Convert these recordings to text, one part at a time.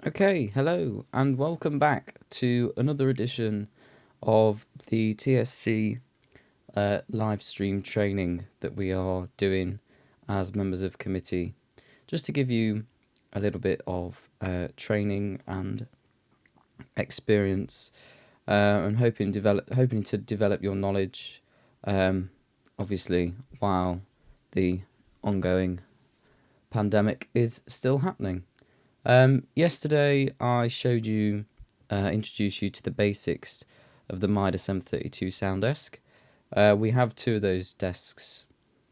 Okay, hello and welcome back to another edition of the TSC live stream training that we are doing as members of committee, just to give you a little bit of training and experience, and hoping to develop your knowledge, obviously while the ongoing pandemic is still happening. Yesterday I showed you, introduced you to the basics of the Midas M32 sound desk. We have two of those desks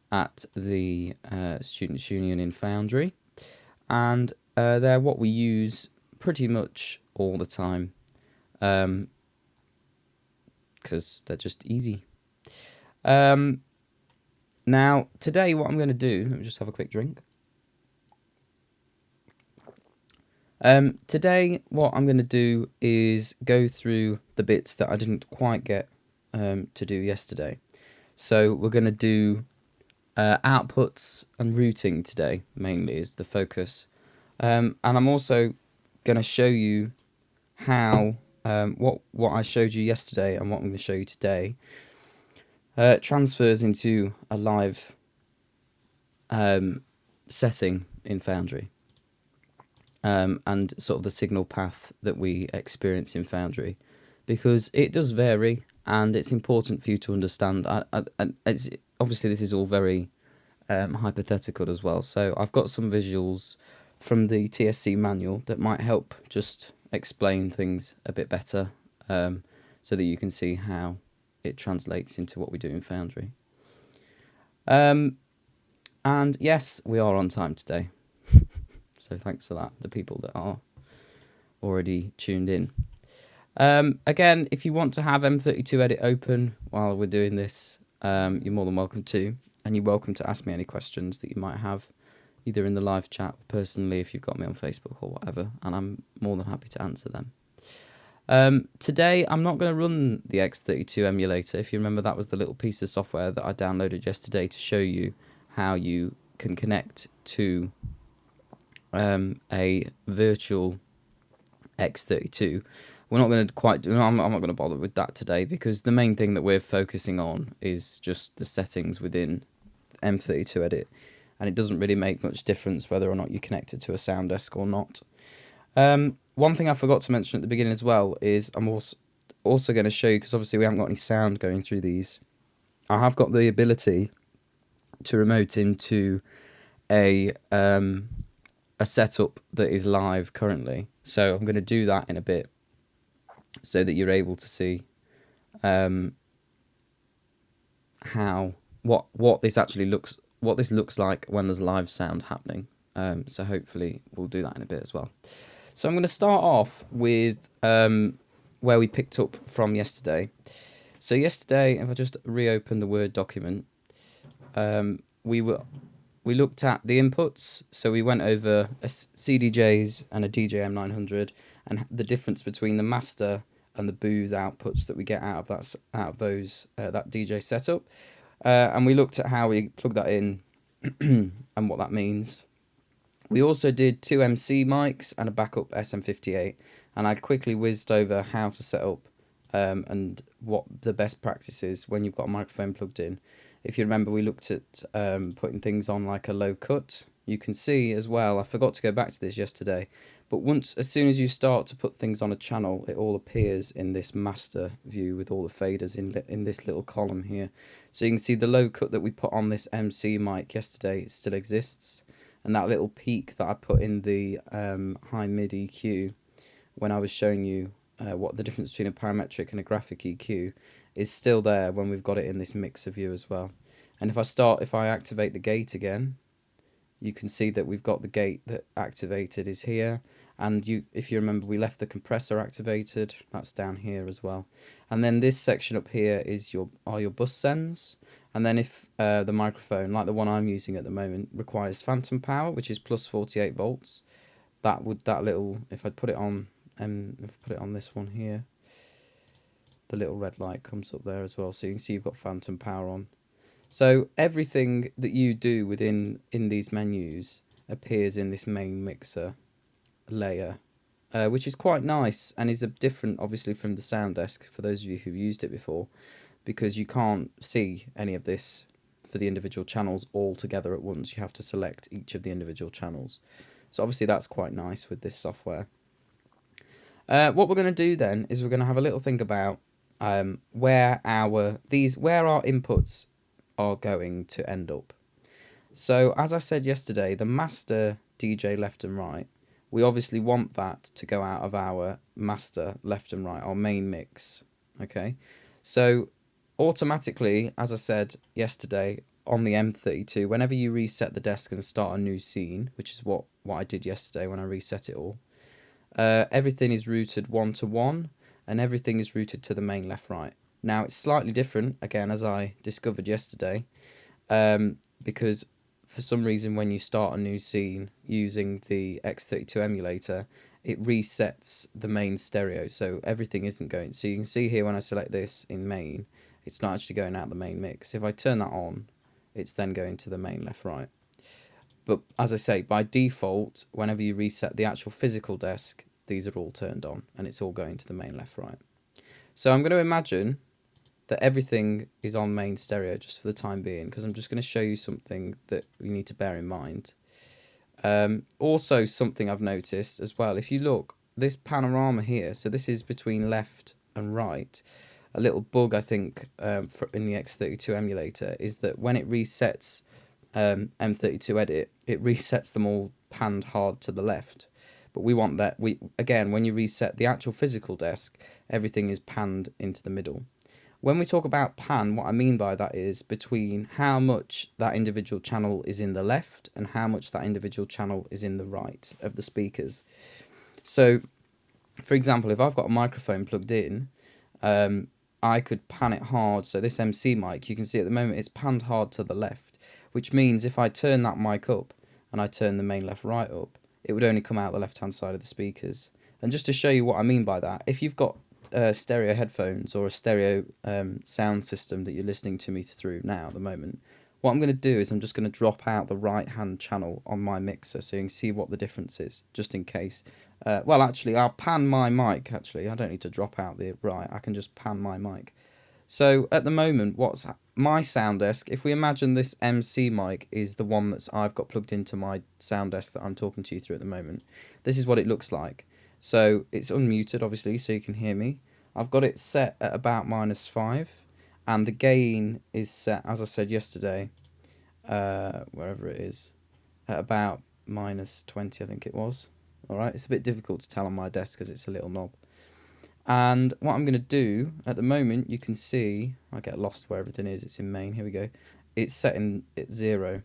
at the Students' Union in Foundry, and they're what we use pretty much all the time, because they're just easy. Now, today what I'm going to do, let me just have a quick drink. Today, what I'm going to do is go through the bits that I didn't quite get to do yesterday. So we're going to do outputs and routing today, mainly is the focus. And I'm also going to show you how what I showed you yesterday and what I'm going to show you today transfers into a live setting in Foundry. And sort of the signal path that we experience in Foundry, because it does vary and it's important for you to understand. It's, obviously this is all very hypothetical as well, so I've got some visuals from the TSC manual that might help just explain things a bit better, so that you can see how it translates into what we do in Foundry. And yes, we are on time today. So thanks for that, the people that are already tuned in. Again, if you want to have M32 Edit open while we're doing this, you're more than welcome to. And you're welcome to ask me any questions that you might have, either in the live chat or personally if you've got me on Facebook or whatever, and I'm more than happy to answer them. Today, I'm not going to run the X32 emulator. If you remember, that was the little piece of software that I downloaded yesterday to show you how you can connect to a virtual X32. We're not going to quite do. I'm not going to bother with that today, because the main thing that we're focusing on is just the settings within M32 Edit, and it doesn't really make much difference whether or not you connect it to a sound desk or not. One thing I forgot to mention at the beginning as well is I'm also going to show you, because obviously we haven't got any sound going through these. I have got the ability to remote into a setup that is live currently, so I'm going to do that in a bit so that you're able to see what this actually looks like when there's live sound happening. So hopefully we'll do that in a bit as well. So I'm going to start off with where we picked up from yesterday. So yesterday, if I just reopen the Word document, we looked at the inputs. So we went over a CDJs and a DJM900 and the difference between the master and the booth outputs that we get out of that DJ setup. And we looked at how we plug that in and what that means. We also did two MC mics and a backup SM58, and I quickly whizzed over how to set up and what the best practice is when you've got a microphone plugged in. If you remember, we looked at putting things on like a low cut. You can see as well, I forgot to go back to this yesterday, but as soon as you start to put things on a channel, it all appears in this master view with all the faders in this little column here. So you can see the low cut that we put on this MC mic yesterday, it still exists. And that little peak that I put in the high mid EQ when I was showing you what the difference between a parametric and a graphic EQ is still there when we've got it in this mixer view as well. And if I activate the gate again, you can see that we've got the gate that activated is here. And if you remember, we left the compressor activated. That's down here as well. And then this section up here is your bus sends. And then if the microphone, like the one I'm using at the moment, requires phantom power, which is plus 48 volts, if I put it on this one here, the little red light comes up there as well. So you can see you've got phantom power on. So everything that you do in these menus appears in this main mixer layer which is quite nice and is a different, obviously, from the sound desk for those of you who've used it before, because you can't see any of this for the individual channels all together at once. You have to select each of the individual channels. So obviously that's quite nice with this software. What we're going to do then is we're going to have a little think about where our inputs are going to end up. So as I said yesterday, the master DJ left and right, we obviously want that to go out of our master left and right, our main mix. Okay, so automatically, as I said yesterday, on the M32, whenever you reset the desk and start a new scene, which is what I did yesterday when I reset it all, everything is routed 1 to 1, and everything is routed to the main left right. Now it's slightly different, again, as I discovered yesterday, because for some reason when you start a new scene using the X32 emulator, it resets the main stereo, so everything isn't going. So you can see here when I select this in main, it's not actually going out the main mix. If I turn that on, it's then going to the main left right. But as I say, by default, whenever you reset the actual physical desk, these are all turned on and it's all going to the main left right. So I'm going to imagine that everything is on main stereo just for the time being, because I'm just going to show you something that you need to bear in mind. Also, something I've noticed as well, if you look, this panorama here, so this is between left and right. A little bug, I think, in the X32 emulator is that when it resets M32 Edit, it resets them all panned hard to the left. But we want that, again, when you reset the actual physical desk, everything is panned into the middle. When we talk about pan, what I mean by that is between how much that individual channel is in the left and how much that individual channel is in the right of the speakers. So, for example, if I've got a microphone plugged in, I could pan it hard. So this MC mic, you can see at the moment it's panned hard to the left, which means if I turn that mic up and I turn the main left right up, it would only come out the left hand side of the speakers. And just to show you what I mean by that, if you've got stereo headphones or a stereo sound system that you're listening to me through now at the moment, what I'm going to do is I'm just going to drop out the right hand channel on my mixer so you can see what the difference is, just in case. Well, actually, I'll pan my mic. Actually, I don't need to drop out the right. I can just pan my mic. So at the moment, what's my sound desk, if we imagine this MC mic is the one that I've got plugged into my sound desk that I'm talking to you through at the moment, this is what it looks like. So it's unmuted, obviously, so you can hear me. I've got it set at about -5, and the gain is set, as I said yesterday, wherever it is, at about -20, I think it was. Alright, it's a bit difficult to tell on my desk because it's a little knob. And what I'm going to do, at the moment, you can see, I get lost where everything is, it's in main, here we go. It's set at 0.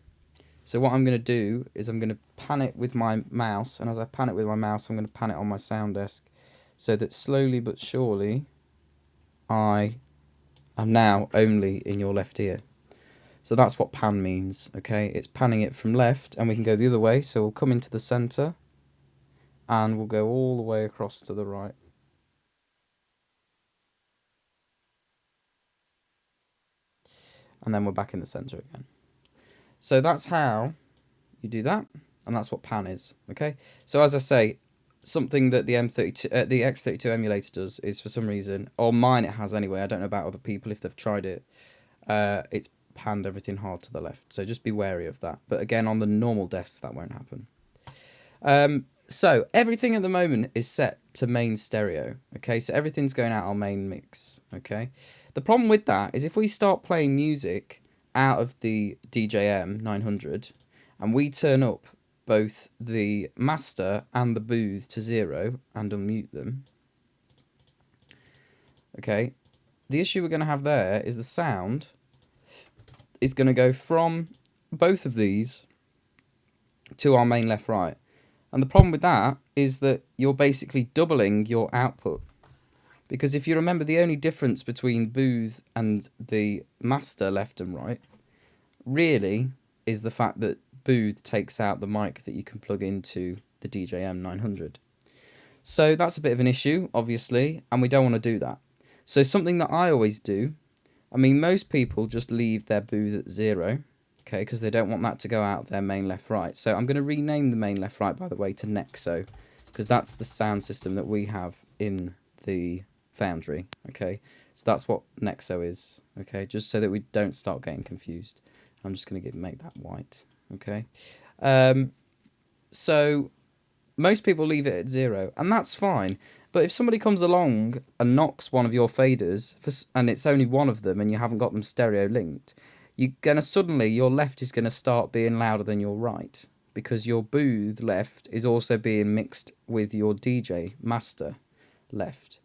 So what I'm going to do is I'm going to pan it with my mouse, and as I pan it with my mouse, I'm going to pan it on my sound desk, so that slowly but surely, I am now only in your left ear. So that's what pan means, okay? It's panning it from left, and we can go the other way, so we'll come into the center, and we'll go all the way across to the right. And then we're back in the center again. So that's how you do that, and that's what pan is, okay? So as I say, something that the the X32 emulator does is, for some reason, or mine it has anyway, I don't know about other people if they've tried it, it's panned everything hard to the left, so just be wary of that. But again, on the normal desk, that won't happen. So everything at the moment is set to main stereo, okay? So everything's going out on main mix, okay? The problem with that is if we start playing music out of the DJM 900 and we turn up both the master and the booth to 0 and unmute them, okay, the issue we're going to have there is the sound is going to go from both of these to our main left right. And the problem with that is that you're basically doubling your output. Because if you remember, the only difference between booth and the master left and right really is the fact that booth takes out the mic that you can plug into the DJM 900. So that's a bit of an issue, obviously, and we don't want to do that. So something that I always do, I mean, most people just leave their booth at 0, okay, because they don't want that to go out of their main left right. So I'm going to rename the main left right, by the way, to Nexo, because that's the sound system that we have in the Foundry. Okay, so that's what Nexo is. Okay, just so that we don't start getting confused. I'm just going to make that white. Okay, so most people leave it at 0, and that's fine. But if somebody comes along and knocks one of your faders, and it's only one of them, and you haven't got them stereo linked, you're gonna suddenly, your left is gonna start being louder than your right, because your booth left is also being mixed with your DJ master left.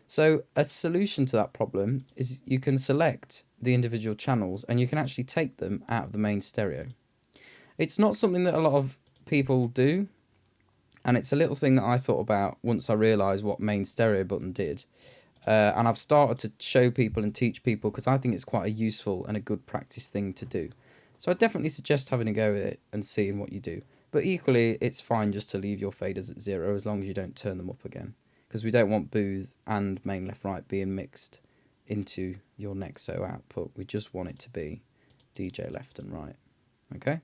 So a solution to that problem is you can select the individual channels, and you can actually take them out of the main stereo. It's not something that a lot of people do, and it's a little thing that I thought about once I realised what main stereo button did. And I've started to show people and teach people because I think it's quite a useful and a good practice thing to do. So I definitely suggest having a go at it and seeing what you do. But equally, it's fine just to leave your faders at 0 as long as you don't turn them up again, because we don't want booth and main left right being mixed into your Nexo output. We just want it to be DJ left and right. Okay.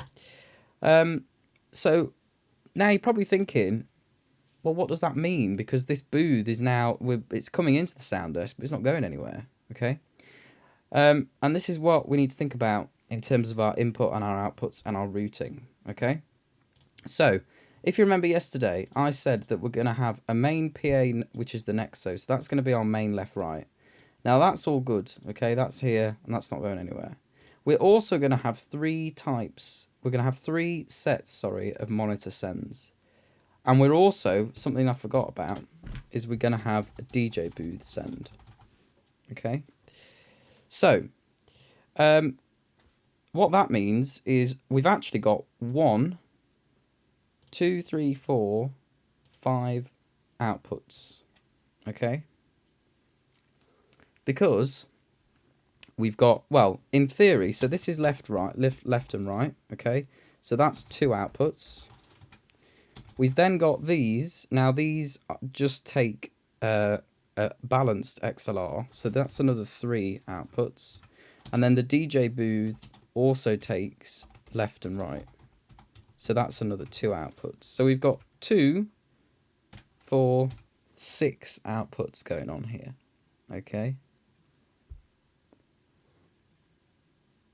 So now you're probably thinking, well, what does that mean? Because this booth is now, it's coming into the sound desk, but it's not going anywhere. Okay. And this is what we need to think about in terms of our input and our outputs and our routing. Okay. So if you remember yesterday, I said that we're going to have a main PA, which is the Nexo. So that's going to be our main left right. Now that's all good. Okay. That's here and that's not going anywhere. We're also going to have 3 types. We're going to have 3 sets, of monitor sends. And we're also, something I forgot about, is we're going to have a DJ booth send. Okay? So, what that means is we've actually got 1, 2, 3, 4, 5 outputs. Okay? Because we've got, well, in theory, so this is left and right, okay? So that's 2 outputs. We've then got these. Now these just take a balanced XLR, so that's another 3 outputs. And then the DJ booth also takes left and right, so that's another 2 outputs. So we've got 2, 4, 6 outputs going on here, okay?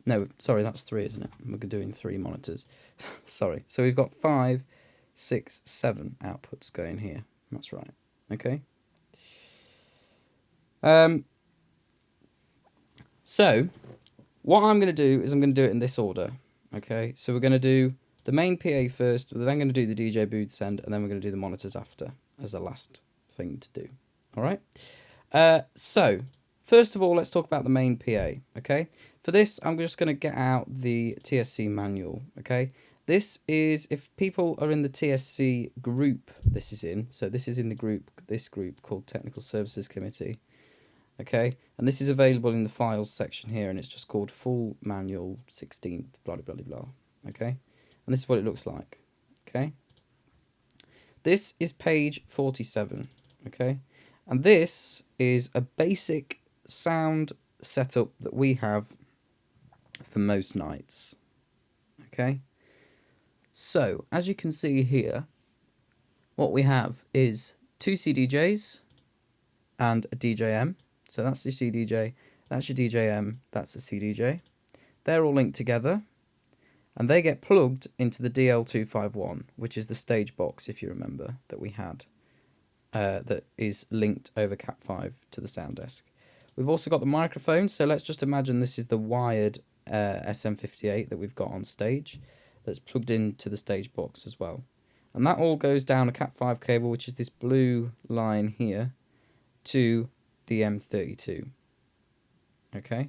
No, sorry, that's 3, isn't it? We're doing 3 monitors. Sorry. So we've got 5, 6, 7 outputs going here. That's right. Okay. So what I'm going to do is I'm going to do it in this order. Okay. So we're going to do the main PA first. We're then going to do the DJ booth send, and then we're going to do the monitors after as a last thing to do. All right. So first of all, let's talk about the main PA. Okay. For this, I'm just going to get out the TSC manual. Okay. This is, if people are in the TSC group this is in, so this is in the group, this group called Technical Services Committee, okay, and this is available in the files section here, and it's just called Full Manual 16th, blah, blah, blah, blah, okay, and this is what it looks like, okay. This is page 47, okay, and this is a basic sound setup that we have for most nights, okay. So, as you can see here, what we have is 2 CDJs and a DJM. So that's your CDJ, that's your DJM, that's a CDJ. They're all linked together, and they get plugged into the DL251, which is the stage box, if you remember, that we had, that is linked over Cat5 to the sound desk. We've also got the microphone, so let's just imagine this is the wired SM58 that we've got on stage, that's plugged into the stage box as well. And that all goes down a Cat5 cable, which is this blue line here, to the M32. Okay?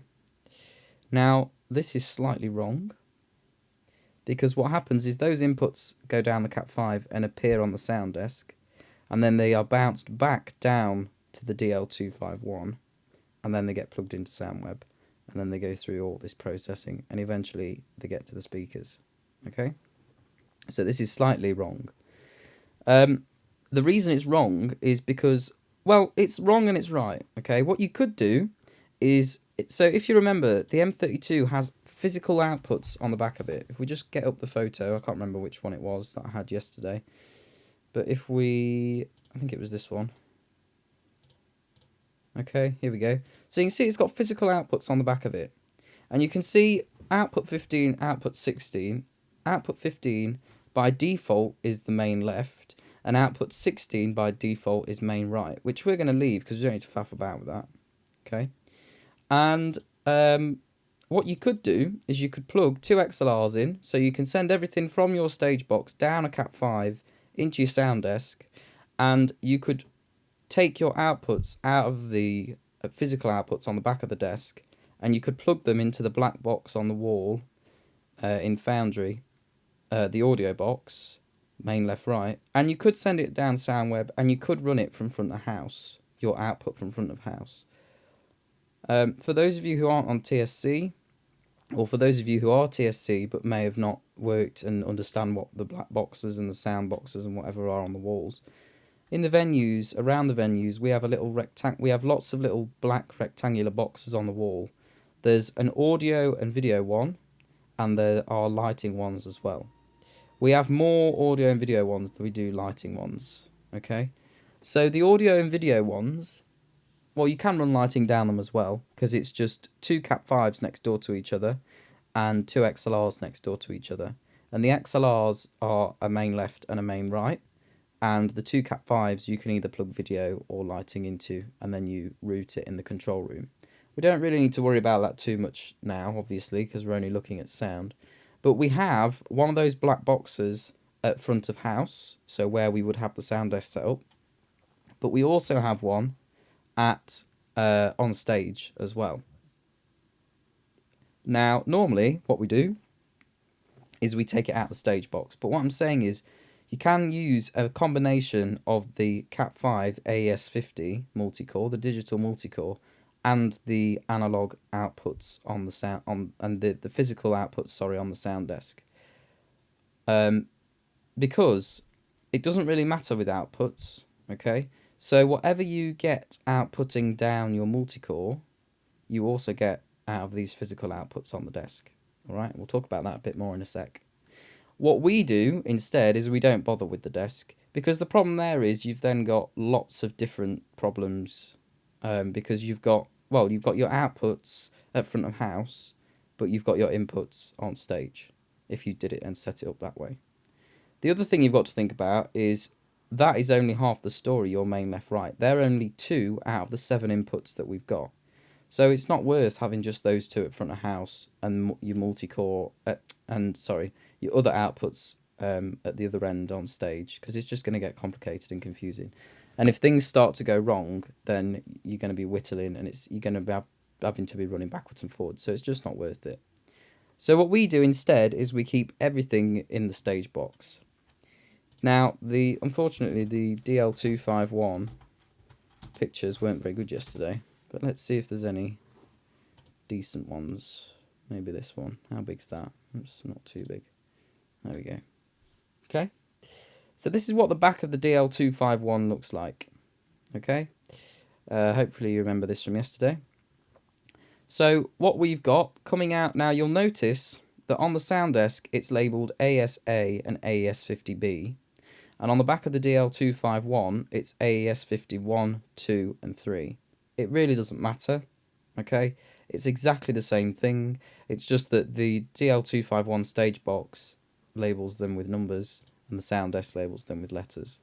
Now, this is slightly wrong, because what happens is those inputs go down the Cat5 and appear on the sound desk, and then they are bounced back down to the DL251, and then they get plugged into SoundWeb, and then they go through all this processing, and eventually they get to the speakers. Okay, so this is slightly wrong. The reason it's wrong is because, well, it's wrong and it's right. Okay, what you could do is, so if you remember, the M32 has physical outputs on the back of it. If we just get up the photo, I can't remember which one it was that I had yesterday. But if we, I think it was this one. Okay, here we go. So you can see it's got physical outputs on the back of it. And you can see output 15, output 16. Output 15 by default is the main left, and output 16 by default is main right, which we're going to leave because we don't need to faff about with that. Okay. And what you could do is you could plug two XLRs in, so you can send everything from your stage box down a Cat5 into your sound desk, and you could take your outputs out of the physical outputs on the back of the desk, and you could plug them into the black box on the wall in Foundry, the audio box, main left right, and you could send it down SoundWeb, and you could run it from front of house, your output from front of house. For those of you who aren't on TSC, or for those of you who are TSC but may have not worked and understand what the black boxes and the sound boxes and whatever are on the walls, in the venues, around the venues, we have a little we have lots of little black rectangular boxes on the wall. There's an audio and video one, and there are lighting ones as well. We have more audio and video ones than we do lighting ones. Okay, so the audio and video ones, well, you can run lighting down them as well, because it's just two Cat5s next door to each other and two XLRs next door to each other. And the XLRs are a main left and a main right, and the two Cat5s you can either plug video or lighting into, and then you route it in the control room. We don't really need to worry about that too much now, obviously, because we're only looking at sound. But we have one of those black boxes at front of house, so where we would have the sound desk set up. But we also have one at on stage as well. Now, normally what we do is we take it out of the stage box. But what I'm saying is you can use a combination of the Cat5 AES50 multi-core, the digital multi-core, and the analog outputs on the sound and the physical outputs, sorry, on the sound desk. Because it doesn't really matter with outputs, okay? So whatever you get outputting down your multi-core, you also get out of these physical outputs on the desk. All right, we'll talk about that a bit more in a sec. What we do instead is we don't bother with the desk, because the problem there is you've then got lots of different problems, because you've got your outputs at front of house, but you've got your inputs on stage if you did it and set it up that way. The other thing you've got to think about is that is only half the story, your main left right. They're only 2 out of the 7 inputs that we've got. So it's not worth having just those 2 at front of house and your multi-core, your other outputs at the other end on stage, because it's just going to get complicated and confusing. And if things start to go wrong, then you're going to be whittling, and you're going to be having to be running backwards and forwards. So it's just not worth it. So what we do instead is we keep everything in the stage box. Now, unfortunately, the DL251 pictures weren't very good yesterday, but let's see if there's any decent ones. Maybe this one. How big's that? It's not too big. There we go. Okay. So this is what the back of the DL251 looks like. Okay. Hopefully you remember this from yesterday. So what we've got coming out now, you'll notice that on the sound desk it's labelled AES-A and AES-50B. And on the back of the DL251, it's AES-51, 2, and 3. It really doesn't matter, okay? It's exactly the same thing. It's just that the DL251 stage box labels them with numbers and the sound desk labels them with letters.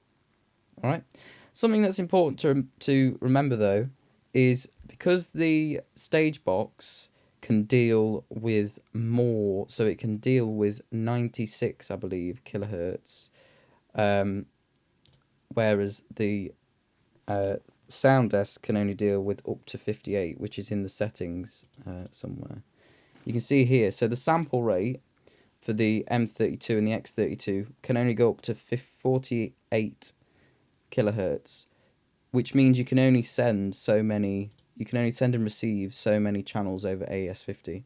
All right? Something that's important to remember, though, is because the stage box can deal with more, so it can deal with 96, I believe, kilohertz, whereas the sound desk can only deal with up to 58, which is in the settings somewhere. You can see here, so the sample rate for the M32 and the X32 can only go up to 48 kilohertz, which means you can only send and receive so many channels over AES-50.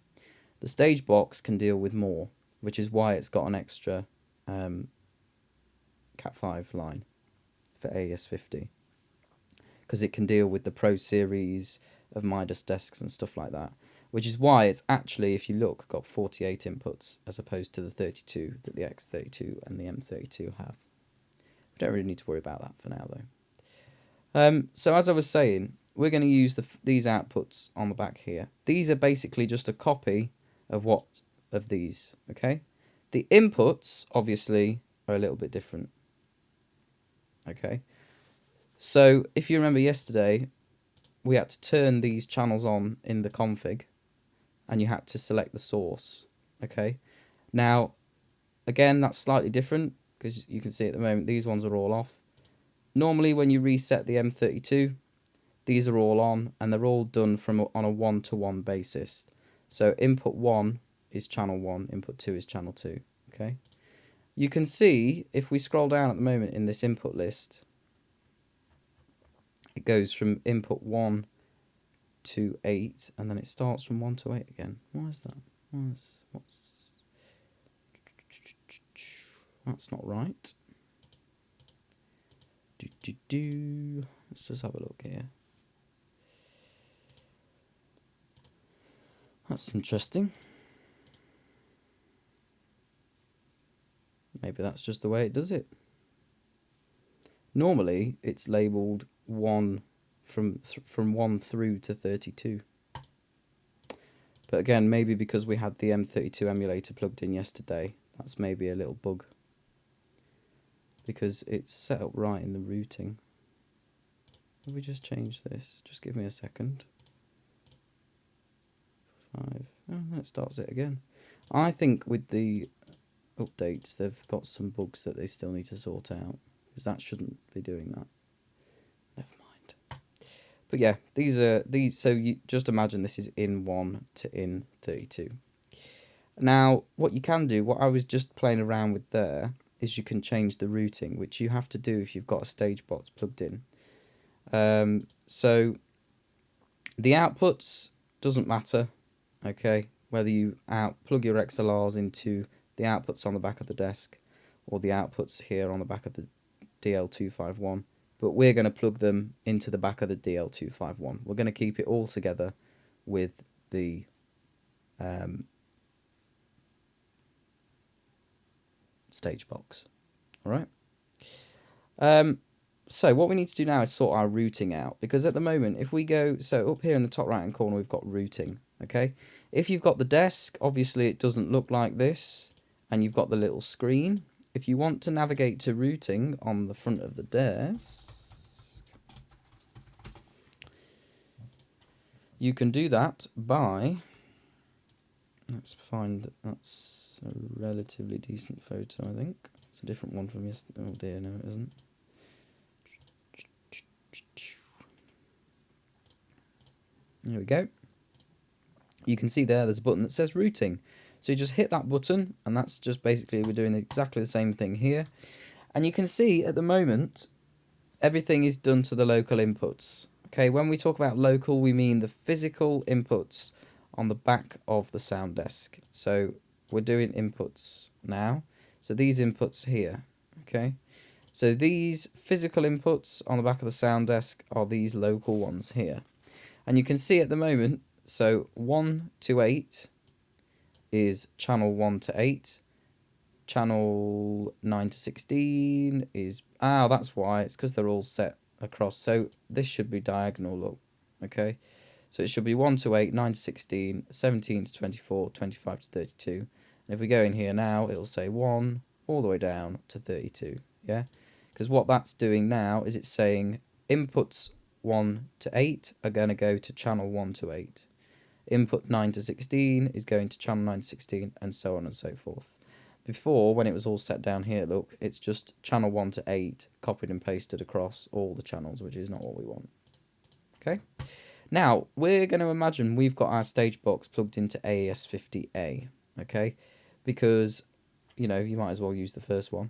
The stage box can deal with more, which is why it's got an extra Cat5 line for AES-50, because it can deal with the Pro Series of Midas desks and stuff like that, which is why it's actually, if you look, got 48 inputs as opposed to the 32 that the X32 and the M32 have. Don't really need to worry about that for now, though. So as I was saying, we're going to use these outputs on the back here. These are basically just a copy of these, okay? The inputs, obviously, are a little bit different, okay? So if you remember yesterday, we had to turn these channels on in the config, and you had to select the source, okay? Now, again, that's slightly different, because you can see at the moment, these ones are all off. Normally, when you reset the M32, these are all on, and they're all done on a one-to-one basis. So input 1 is channel 1, input 2 is channel 2, okay? You can see, if we scroll down at the moment in this input list, it goes from input 1 to 8, and then it starts from 1 to 8 again. Why is that? That's not right. Let's just have a look here. That's interesting. Maybe that's just the way it does it. Normally, it's labelled 1 from 1 through to 32. But again, maybe because we had the M32 emulator plugged in yesterday, that's maybe a little bug. Because it's set up right in the routing. Let me just change this. Just give me a second. 5. Oh, that starts it again. I think with the updates, they've got some bugs that they still need to sort out, because that shouldn't be doing that. Never mind. But yeah, these. So you just imagine this is in 1 to in 32. Now, what you can do, what I was just playing around with there, is you can change the routing, which you have to do if you've got a stage box plugged in. So the outputs doesn't matter, okay, whether you plug your XLRs into the outputs on the back of the desk or the outputs here on the back of the DL251, but we're going to plug them into the back of the DL251. We're going to keep it all together with the stage box. All right. So what we need to do now is sort our routing out, because at the moment, if we go, so up here in the top right hand corner, we've got routing. Okay. If you've got the desk, obviously it doesn't look like this, and you've got the little screen. If you want to navigate to routing on the front of the desk, you can do that by, let's find, that's a relatively decent photo, I think. It's a different one from yesterday. Oh dear, no it isn't. There we go. You can see there's a button that says routing. So you just hit that button, and that's just basically, we're doing exactly the same thing here. And you can see at the moment, everything is done to the local inputs. Okay, when we talk about local, we mean the physical inputs on the back of the sound desk. So we're doing inputs now. So these inputs here, okay. So these physical inputs on the back of the sound desk are these local ones here. And you can see at the moment, so 1 to 8 is channel 1 to 8. Channel 9 to 16 is, that's why, it's because they're all set across. So this should be diagonal, look, okay? So it should be 1 to 8, 9 to 16, 17 to 24, 25 to 32. And if we go in here now, it'll say 1 all the way down to 32, yeah? Because what that's doing now is it's saying inputs 1 to 8 are going to go to channel 1 to 8. Input 9 to 16 is going to channel 9 to 16, and so on and so forth. Before, when it was all set down here, look, it's just channel 1 to 8 copied and pasted across all the channels, which is not what we want. Okay? Now, we're going to imagine we've got our stage box plugged into AES50A, okay? Because, you know, you might as well use the first one.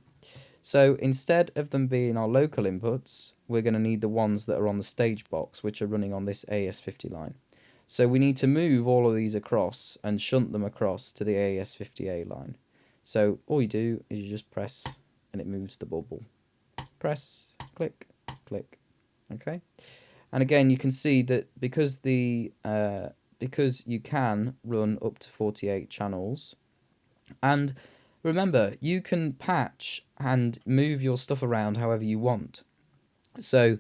So instead of them being our local inputs, we're going to need the ones that are on the stage box, which are running on this AES50 line. So we need to move all of these across and shunt them across to the AES50A line. So all you do is you just press and it moves the bubble. Press, click, click. Okay. And again, you can see that because because you can run up to 48 channels, and remember, you can patch and move your stuff around however you want. So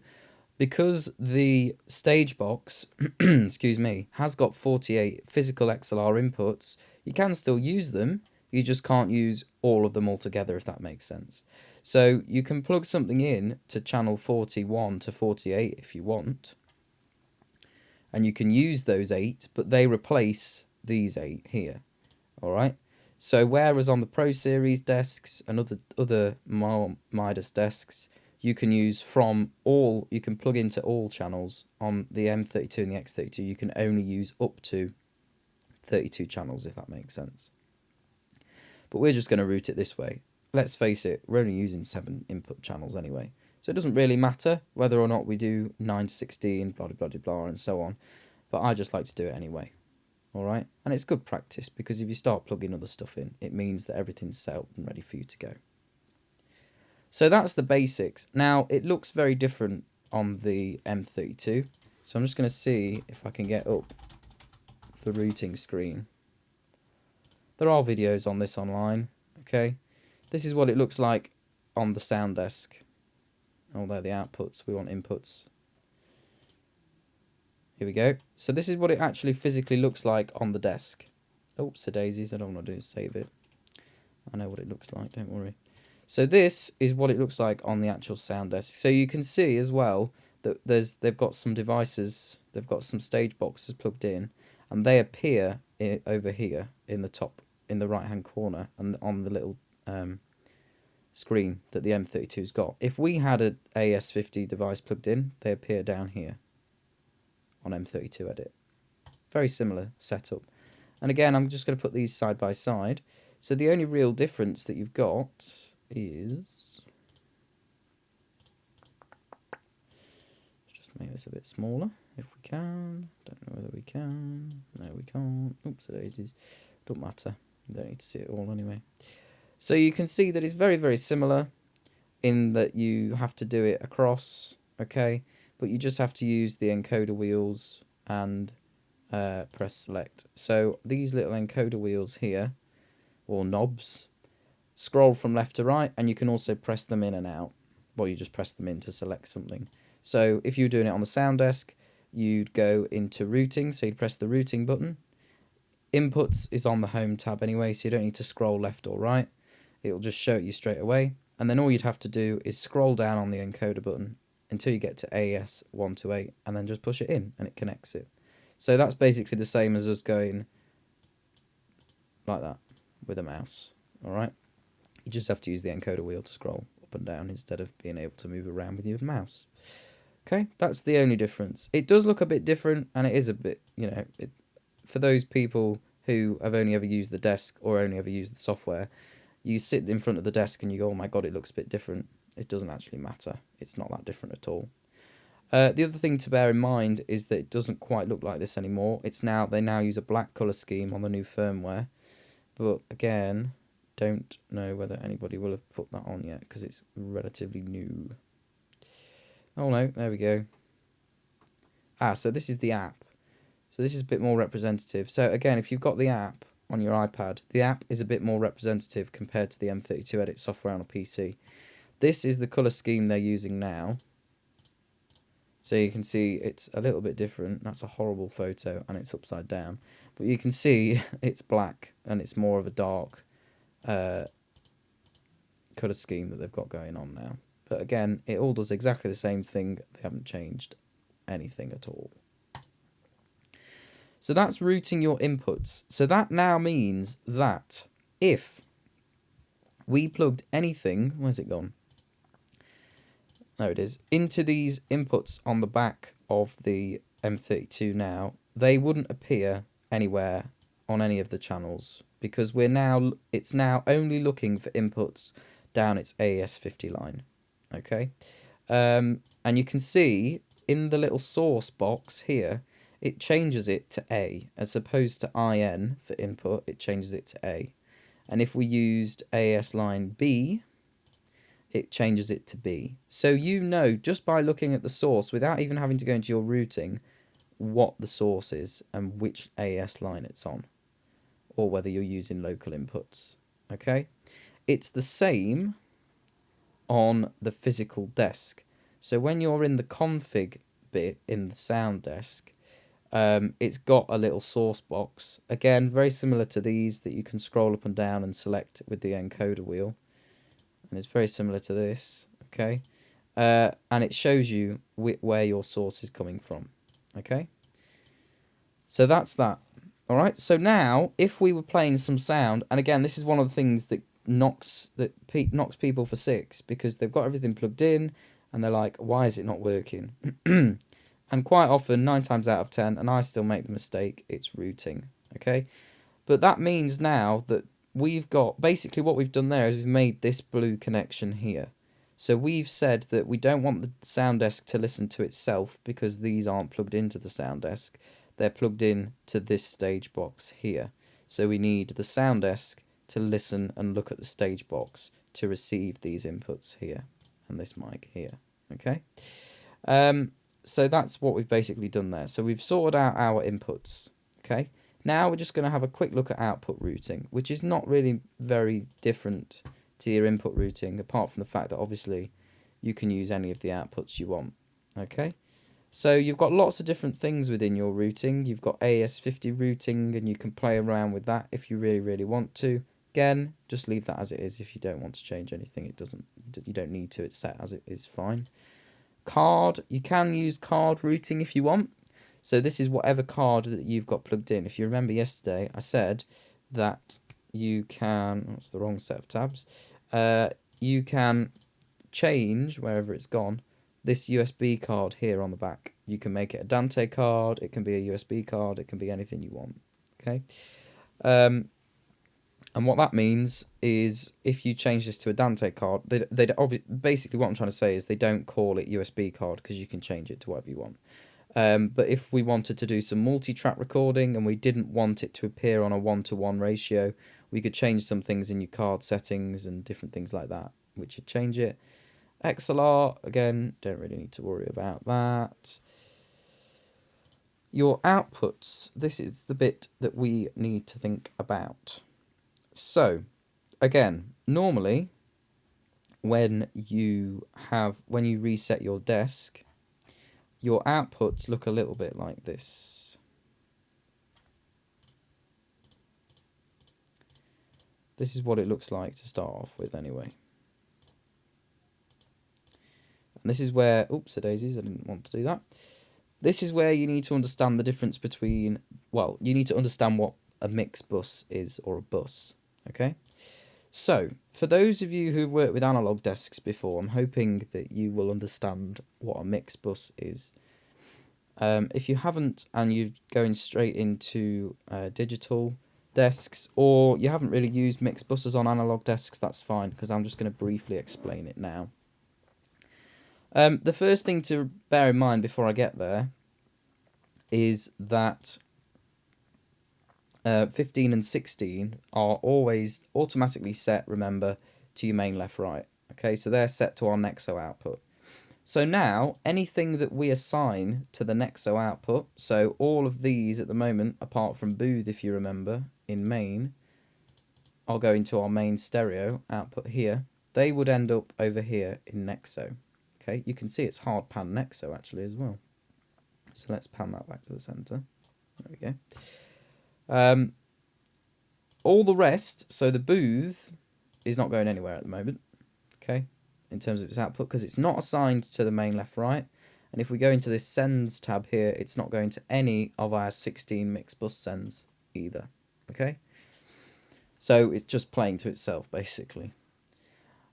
because the stage box, excuse me, has got 48 physical XLR inputs, you can still use them. You just can't use all of them all together, if that makes sense. So you can plug something in to channel 41 to 48 if you want, and you can use those 8, but they replace these 8 here. All right. So whereas on the Pro Series desks and other Midas desks, you can use you can plug into all channels. On the M32 and the X32, you can only use up to 32 channels, if that makes sense. But we're just going to route it this way. Let's face it, we're only using 7 input channels anyway. So it doesn't really matter whether or not we do 9 to 16, blah, blah, blah, blah, and so on. But I just like to do it anyway. All right. And it's good practice, because if you start plugging other stuff in, it means that everything's set up and ready for you to go. So that's the basics. Now, it looks very different on the M32. So I'm just going to see if I can get up the routing screen. There are videos on this online. Okay. This is what it looks like on the sound desk. Oh, they're the outputs. We want inputs. Here we go. So this is what it actually physically looks like on the desk. Oops, a daisies. I don't want to do is save it. I know what it looks like, don't worry. So this is what it looks like on the actual sound desk. So you can see as well that they've got some devices, they've got some stage boxes plugged in, and they appear over here in the top, in the right hand corner, and on the little screen that the M32's got. If we had an AS50 device plugged in, they appear down here on M32 Edit. Very similar setup. And again, I'm just going to put these side by side. So the only real difference that you've got is, just make this a bit smaller if we can. Don't know whether we can. No, we can't. Oops, it is. Don't matter. You don't need to see it all anyway. So you can see that it's very, very similar in that you have to do it across, okay? But you just have to use the encoder wheels and press select. So these little encoder wheels here, or knobs, scroll from left to right, and you can also press them in and out. Well, you just press them in to select something. So if you're doing it on the sound desk, you'd go into routing, so you'd press the routing button. Inputs is on the home tab anyway, so you don't need to scroll left or right. It'll just show it you straight away. And then all you'd have to do is scroll down on the encoder button until you get to AS128, and then just push it in and it connects it. So that's basically the same as us going like that with a mouse. All right. You just have to use the encoder wheel to scroll up and down instead of being able to move around with your mouse. Okay, that's the only difference. It does look a bit different, and it is a bit, you know, for those people who have only ever used the desk or only ever used the software, you sit in front of the desk and you go, oh my god, it looks a bit different. It doesn't actually matter. It's not that different at all. The other thing to bear in mind is that it doesn't quite look like this anymore. They now use a black colour scheme on the new firmware. But again, don't know whether anybody will have put that on yet because it's relatively new. Oh no, there we go. So this is the app. So this is a bit more representative. So again, if you've got the app on your iPad, the app is a bit more representative compared to the M32 Edit software on a PC. This is the colour scheme they're using now. So you can see it's a little bit different. That's a horrible photo and it's upside down. But you can see it's black and it's more of a dark colour scheme that they've got going on now. But again, it all does exactly the same thing. They haven't changed anything at all. So that's routing your inputs. So that now means that if we plugged anything, where's it gone? There it is, into these inputs on the back of the M32 now, they wouldn't appear anywhere on any of the channels because it's now only looking for inputs down its AES50 line. Okay, and you can see in the little source box here, it changes it to A as opposed to IN for input. It changes it to A, and if we used AES line B, it changes it to B. So you know just by looking at the source without even having to go into your routing what the source is and which AES line it's on, or whether you're using local inputs. Okay, it's the same on the physical desk. So when you're in the config bit in the sound desk, it's got a little source box. Again, very similar to these that you can scroll up and down and select with the encoder wheel. And it's very similar to this, okay? And it shows you where your source is coming from, okay? So that's that. All right, so now if we were playing some sound, and again, this is one of the things that knocks people for six, because they've got everything plugged in and they're like, why is it not working? And quite often, 9 times out of 10, and I still make the mistake, it's routing, okay? But that means now that we've got, basically what we've done there is we've made this blue connection here. So we've said that we don't want the sound desk to listen to itself because these aren't plugged into the sound desk. They're plugged in to this stage box here. So we need the sound desk to listen and look at the stage box to receive these inputs here and this mic here, okay? So that's what we've basically done there. So we've sorted out our inputs, okay? Now we're just going to have a quick look at output routing, which is not really very different to your input routing, apart from the fact that obviously you can use any of the outputs you want, okay? So you've got lots of different things within your routing. You've got AES50 routing, and you can play around with that if you really, really want to. Again, just leave that as it is. If you don't want to change anything, you don't need to. It's set as it is, fine. Card, you can use card routing if you want. So this is whatever card that you've got plugged in. If you remember yesterday, I said that you can, oh, it's the wrong set of tabs, you can change, wherever it's gone, this USB card here on the back. You can make it a Dante card, it can be a USB card, it can be anything you want, okay? And what that means is if you change this to a Dante card, basically what I'm trying to say is they don't call it USB card because you can change it to whatever you want. But if we wanted to do some multi-track recording and we didn't want it to appear on a 1-to-1 ratio, we could change some things in your card settings and different things like that, which would change it. XLR, again, don't really need to worry about that. Your outputs, this is the bit that we need to think about. So, again, normally when you reset your desk, your outputs look a little bit like this. This is what it looks like to start off with anyway. And this is where, oops, daisies, I didn't want to do that. This is where you need to understand the difference between, well, you need to understand what a mix bus is, or a bus, okay? So, for those of you who've worked with analog desks before, I'm hoping that you will understand what a mix bus is. If you haven't, and you're going straight into digital desks, or you haven't really used mix buses on analog desks, that's fine, because I'm just going to briefly explain it now. The first thing to bear in mind before I get there is that 15 and 16 are always automatically set, remember, to your main left right. Okay, so they're set to our Nexo output. So now, anything that we assign to the Nexo output, so all of these at the moment, apart from booth, if you remember, in main, are going to our main stereo output here. They would end up over here in Nexo. Okay, you can see it's hard pan Nexo actually as well. So let's pan that back to the center. There we go. All the rest, so the booth is not going anywhere at the moment, okay, in terms of its output, because it's not assigned to the main left right. And if we go into this sends tab here, it's not going to any of our 16 mix bus sends either, okay? So it's just playing to itself basically.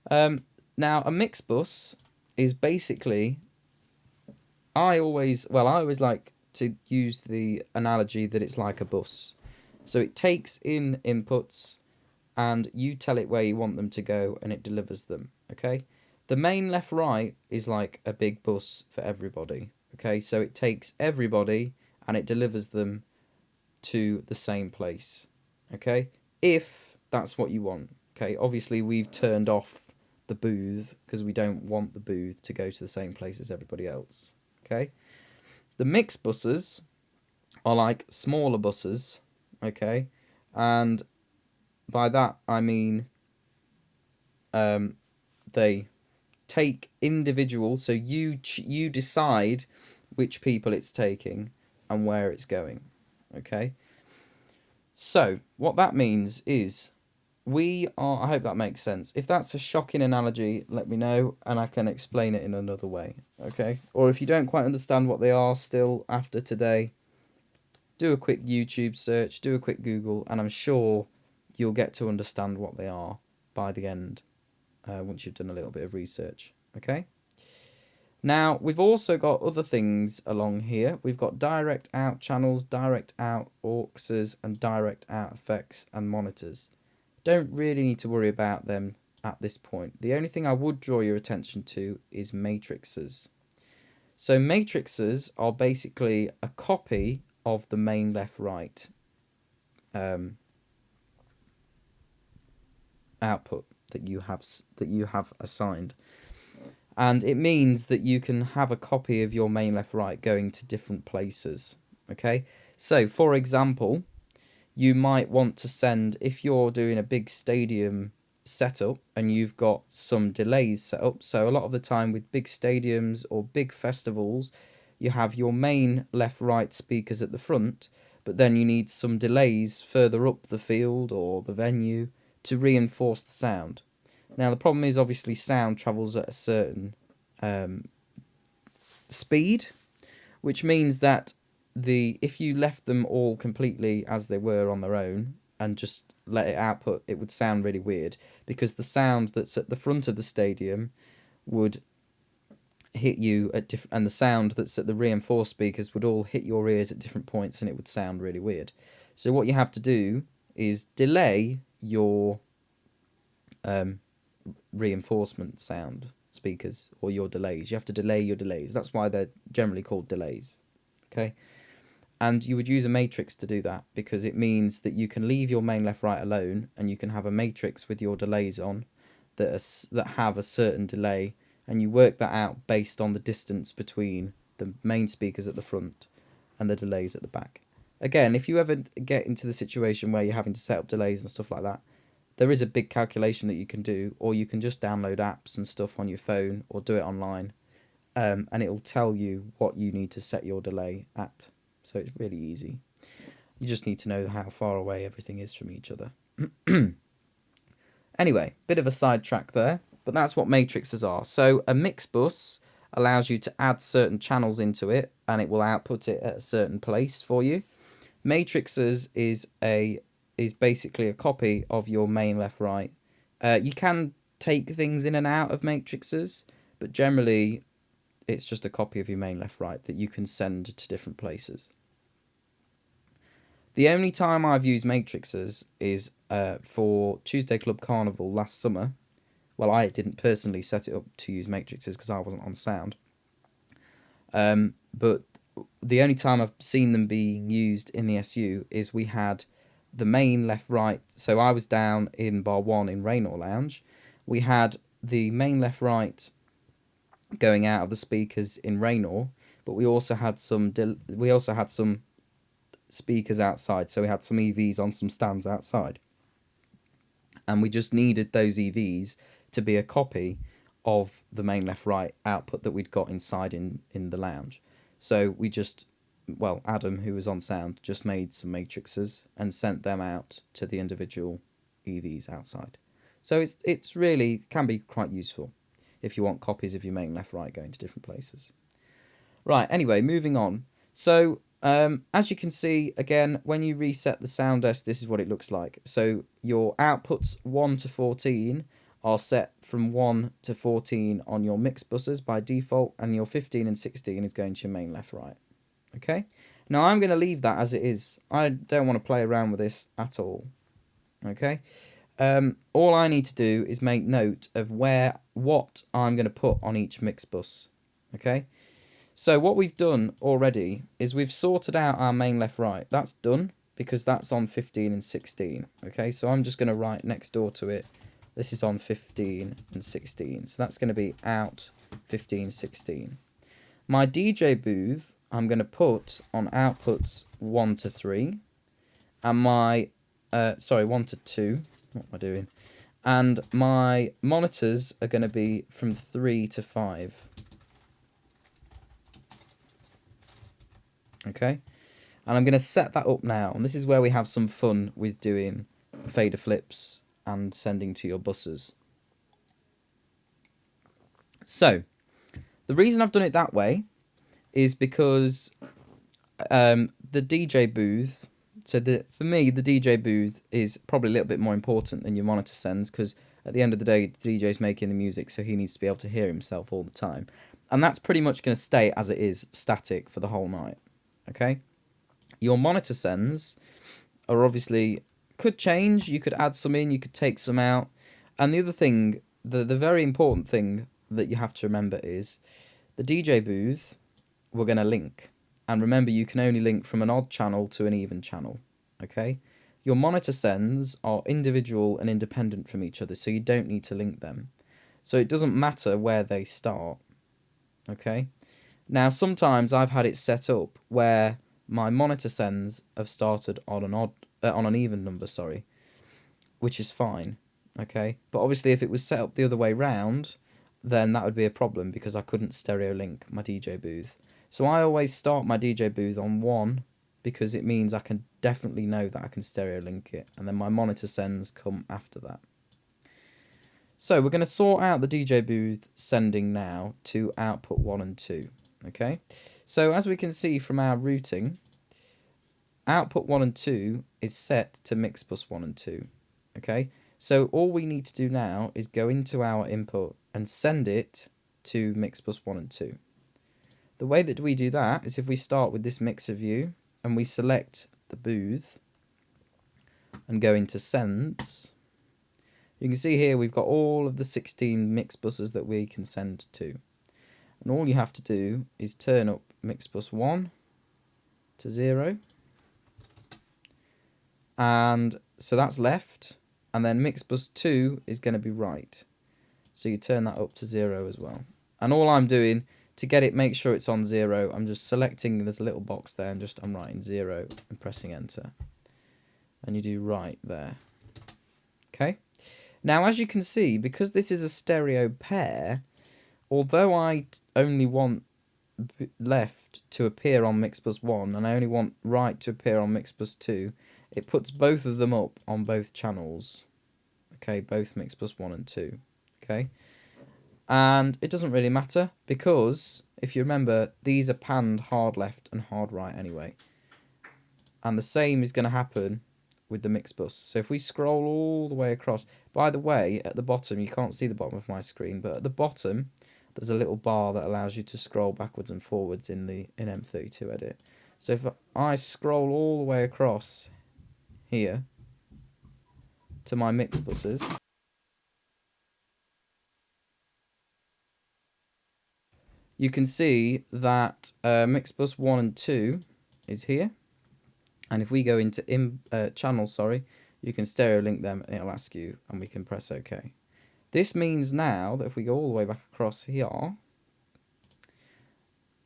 Now a mix bus is basically, I always like to use the analogy that it's like a bus. So it takes in inputs and you tell it where you want them to go and it delivers them, okay? The main left right is like a big bus for everybody, okay? So it takes everybody and it delivers them to the same place, okay? If that's what you want, okay? Obviously we've turned off the booth because we don't want the booth to go to the same place as everybody else, okay? The mix buses are like smaller buses, okay, and by that I mean they take individual, so you decide which people it's taking and where it's going. Okay, so what that means is I hope that makes sense. If that's a shocking analogy, let me know and I can explain it in another way. Okay, or if you don't quite understand what they are still after today, do a quick YouTube search, do a quick Google, and I'm sure you'll get to understand what they are by the end, once you've done a little bit of research. Okay. Now, we've also got other things along here. We've got direct out channels, direct out auxes, and direct out effects and monitors. Don't really need to worry about them at this point. The only thing I would draw your attention to is matrices. So matrices are basically a copy of the main left right output that you have assigned. And it means that you can have a copy of your main left right going to different places. Okay, so for example, you might want to send, if you're doing a big stadium setup and you've got some delays set up. So a lot of the time with big stadiums or big festivals, you have your main left right speakers at the front, but then you need some delays further up the field or the venue to reinforce the sound. Now, the problem is obviously sound travels at a certain speed, which means that if you left them all completely as they were on their own and just let it output, it would sound really weird, because the sound that's at the front of the stadium would hit you at and the sound that's at the reinforced speakers would all hit your ears at different points, and it would sound really weird. So what you have to do is delay your reinforcement sound speakers, or your delays. You have to delay your delays. That's why they're generally called delays. Okay, and you would use a matrix to do that, because it means that you can leave your main left right alone and you can have a matrix with your delays on that have a certain delay, and you work that out based on the distance between the main speakers at the front and the delays at the back. Again, if you ever get into the situation where you're having to set up delays and stuff like that, there is a big calculation that you can do, or you can just download apps and stuff on your phone or do it online, and it'll tell you what you need to set your delay at. So it's really easy. You just need to know how far away everything is from each other. Anyway, bit of a sidetrack there, but that's what matrices are. So a mix bus allows you to add certain channels into it, and it will output it at a certain place for you. Matrices is basically a copy of your main left right. You can take things in and out of matrices, but generally it's just a copy of your main left right that you can send to different places. The only time I've used matrices is for Tuesday Club Carnival last summer. Well, I didn't personally set it up to use matrices because I wasn't on sound. But the only time I've seen them being used in the SU is we had the main left right. So I was down in bar 1 in Raynor Lounge. We had the main left right going out of the speakers in Raynor, but we also had some speakers outside. So we had some EVs on some stands outside, and we just needed those EVs to be a copy of the main left right output that we'd got inside in the lounge. So we just, Adam, who was on sound, just made some matrices and sent them out to the individual EVs outside. So it's really can be quite useful if you want copies of your main left right going to different places. Right, anyway, moving on. So as you can see, again, when you reset the sound desk, this is what it looks like. So your outputs 1 to 14 are set from 1 to 14 on your mix buses by default, and your 15 and 16 is going to your main left right. Okay, now I'm going to leave that as it is. I don't want to play around with this at all. Okay, all I need to do is make note of what I'm going to put on each mix bus. Okay, so what we've done already is we've sorted out our main left right. That's done because that's on 15 and 16. Okay, so I'm just going to write next door to it, this is on 15 and 16. So that's going to be out 15, 16. My DJ booth, I'm going to put on outputs 1 to 3. And my, 1 to 2. What am I doing? And my monitors are going to be from 3 to 5. Okay? And I'm going to set that up now. And this is where we have some fun with doing fader flips and sending to your buses. So, the reason I've done it that way is because the DJ booth, for me, the DJ booth is probably a little bit more important than your monitor sends, because at the end of the day, the DJ's making the music, so he needs to be able to hear himself all the time. And that's pretty much going to stay as it is, static, for the whole night. Okay? Your monitor sends are obviously, could change, you could add some in, you could take some out. And the other thing, the very important thing that you have to remember is the DJ booth, we're going to link. And remember, you can only link from an odd channel to an even channel. Okay? Your monitor sends are individual and independent from each other, so you don't need to link them. So it doesn't matter where they start. Okay? Now, sometimes I've had it set up where my monitor sends have started on an even number, sorry, which is fine. Okay? But obviously, if it was set up the other way round, then that would be a problem because I couldn't stereo link my DJ booth. So I always start my DJ booth on 1 because it means I can definitely know that I can stereo link it, and then my monitor sends come after that. So we're going to sort out the DJ booth sending now to output 1 and 2. Okay, so as we can see from our routing, output 1 and 2 is set to mix bus 1 and 2. Okay, so all we need to do now is go into our input and send it to mix bus 1 and 2. The way that we do that is if we start with this mixer view and we select the booth and go into sends, you can see here we've got all of the 16 mix buses that we can send to. And all you have to do is turn up mix bus 1 to 0. And so that's left. And then mix bus 2 is going to be right. So you turn that up to 0 as well. And all I'm doing to get it, make sure it's on 0, I'm just selecting, there's a little box there, and I'm writing 0 and pressing enter. And you do right there. Okay. Now, as you can see, because this is a stereo pair, although I only want left to appear on mix bus 1 and I only want right to appear on mix bus 2, it puts both of them up on both channels. Okay, both mix bus 1 and 2. Okay. And it doesn't really matter because, if you remember, these are panned hard left and hard right anyway. And the same is going to happen with the mix bus. So if we scroll all the way across, by the way, at the bottom, you can't see the bottom of my screen, but at the bottom, there's a little bar that allows you to scroll backwards and forwards in M32 edit. So if I scroll all the way across here to my mix buses, you can see that mix bus 1 and 2 is here. And if we go into channel, you can stereo link them and it'll ask you, and we can press OK. This means now that if we go all the way back across here,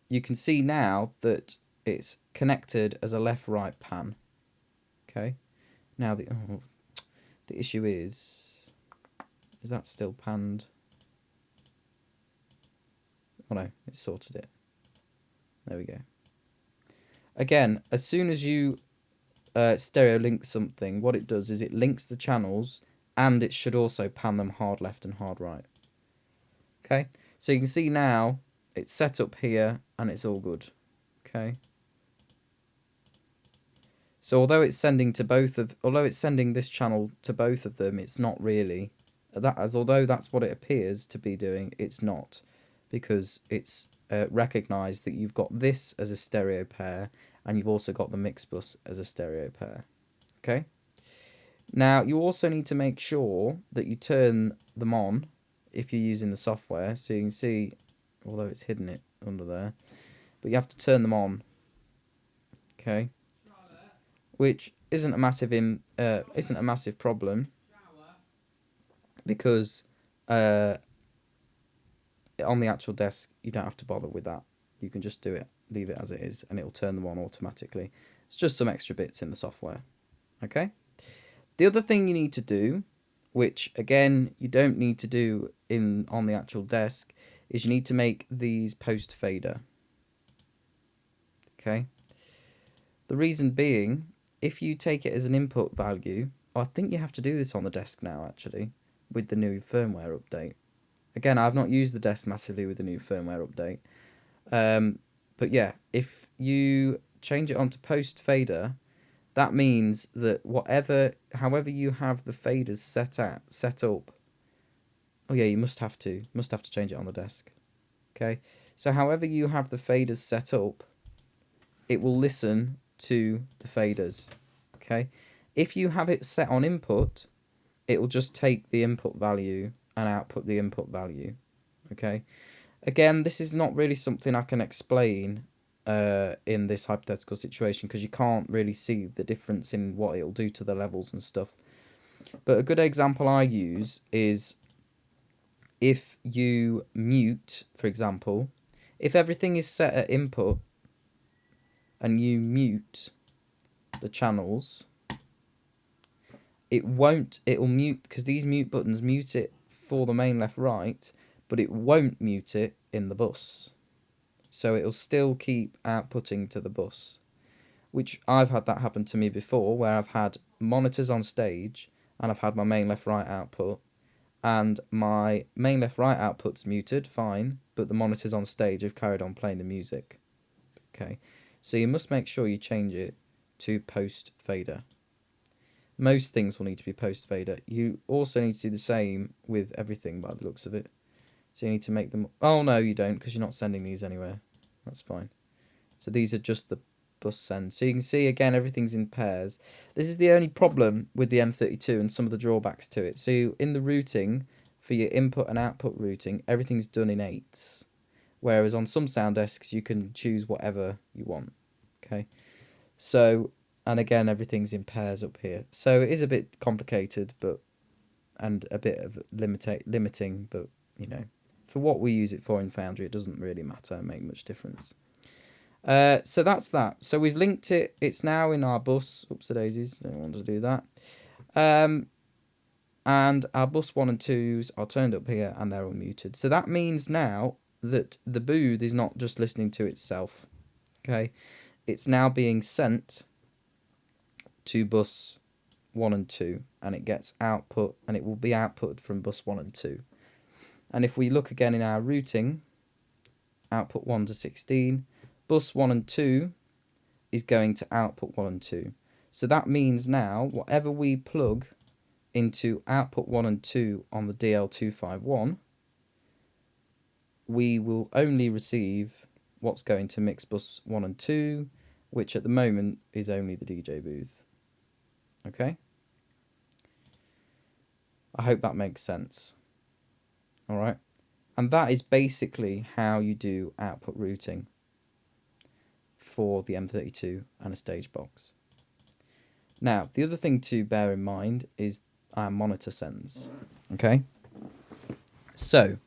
you can see now that it's connected as a left-right pan. Okay. Now the issue is that still panned? Oh no, it sorted it. There we go. Again, as soon as you stereo link something, what it does is it links the channels, and it should also pan them hard left and hard right. Okay, so you can see now it's set up here and it's all good. Okay, so although it's sending this channel to both of them, it's not really although that's what it appears to be doing, it's not, because it's recognized that you've got this as a stereo pair and you've also got the mix bus as a stereo pair. Okay. Now you also need to make sure that you turn them on if you're using the software. So you can see, although it's hidden it under there, but you have to turn them on. Okay. Which isn't a massive problem, because on the actual desk you don't have to bother with that. You can just do it, leave it as it is, and it'll turn them on automatically. It's just some extra bits in the software. Okay. The other thing you need to do which again you don't need to do on the actual desk, is you need to make these post fader. Okay. The reason being, if you take it as an input value, I think you have to do this on the desk now actually, with the new firmware update. Again, I've not used the desk massively with the new firmware update. But yeah, if you change it onto post fader, that means that however you have the faders set up. Oh yeah, you must have to change it on the desk. Okay, so however you have the faders set up, it will listen to the faders. Okay, if you have it set on input, it will just take the input value and output the input value. Okay, again, this is not really something I can explain in this hypothetical situation, because you can't really see the difference in what it'll do to the levels and stuff. But a good example I use is if you mute, for example, if everything is set at input and you mute the channels, it'll mute, because these mute buttons mute it for the main left right, but it won't mute it in the bus. So it'll still keep outputting to the bus, which I've had that happen to me before, where I've had monitors on stage and I've had my main left right output, and my main left right output's muted, fine, but the monitors on stage have carried on playing the music. Okay, so you must make sure you change it to post fader. Most things will need to be post fader. You also need to do the same with everything by the looks of it. So you need to make them... Oh, no, you don't, because you're not sending these anywhere. That's fine. So these are just the bus send. So you can see, again, everything's in pairs. This is the only problem with the M32 and some of the drawbacks to it. So in the routing, for your input and output routing, everything's done in 8s. Whereas on some sound desks, you can choose whatever you want. Okay. So, and again, everything's in pairs up here. So it is a bit complicated, and a bit of limiting, but, you know, for what we use it for in Foundry, it doesn't really matter and make much difference. So that's that. So we've linked it. It's now in our bus. Oops, the daisies. Don't want to do that. And our bus 1 and 2s are turned up here, and they're all muted. So that means now that the booth is not just listening to itself. Okay, it's now being sent to bus 1 and 2, and it gets output, and it will be output from bus 1 and 2. And if we look again in our routing, output 1 to 16, bus 1 and 2 is going to output 1 and 2. So that means now whatever we plug into output 1 and 2 on the DL251, we will only receive what's going to mix bus 1 and 2, which at the moment is only the DJ booth. Okay? I hope that makes sense. Alright? And that is basically how you do output routing for the M32 and a stage box. Now, the other thing to bear in mind is our monitor sends. Okay? So,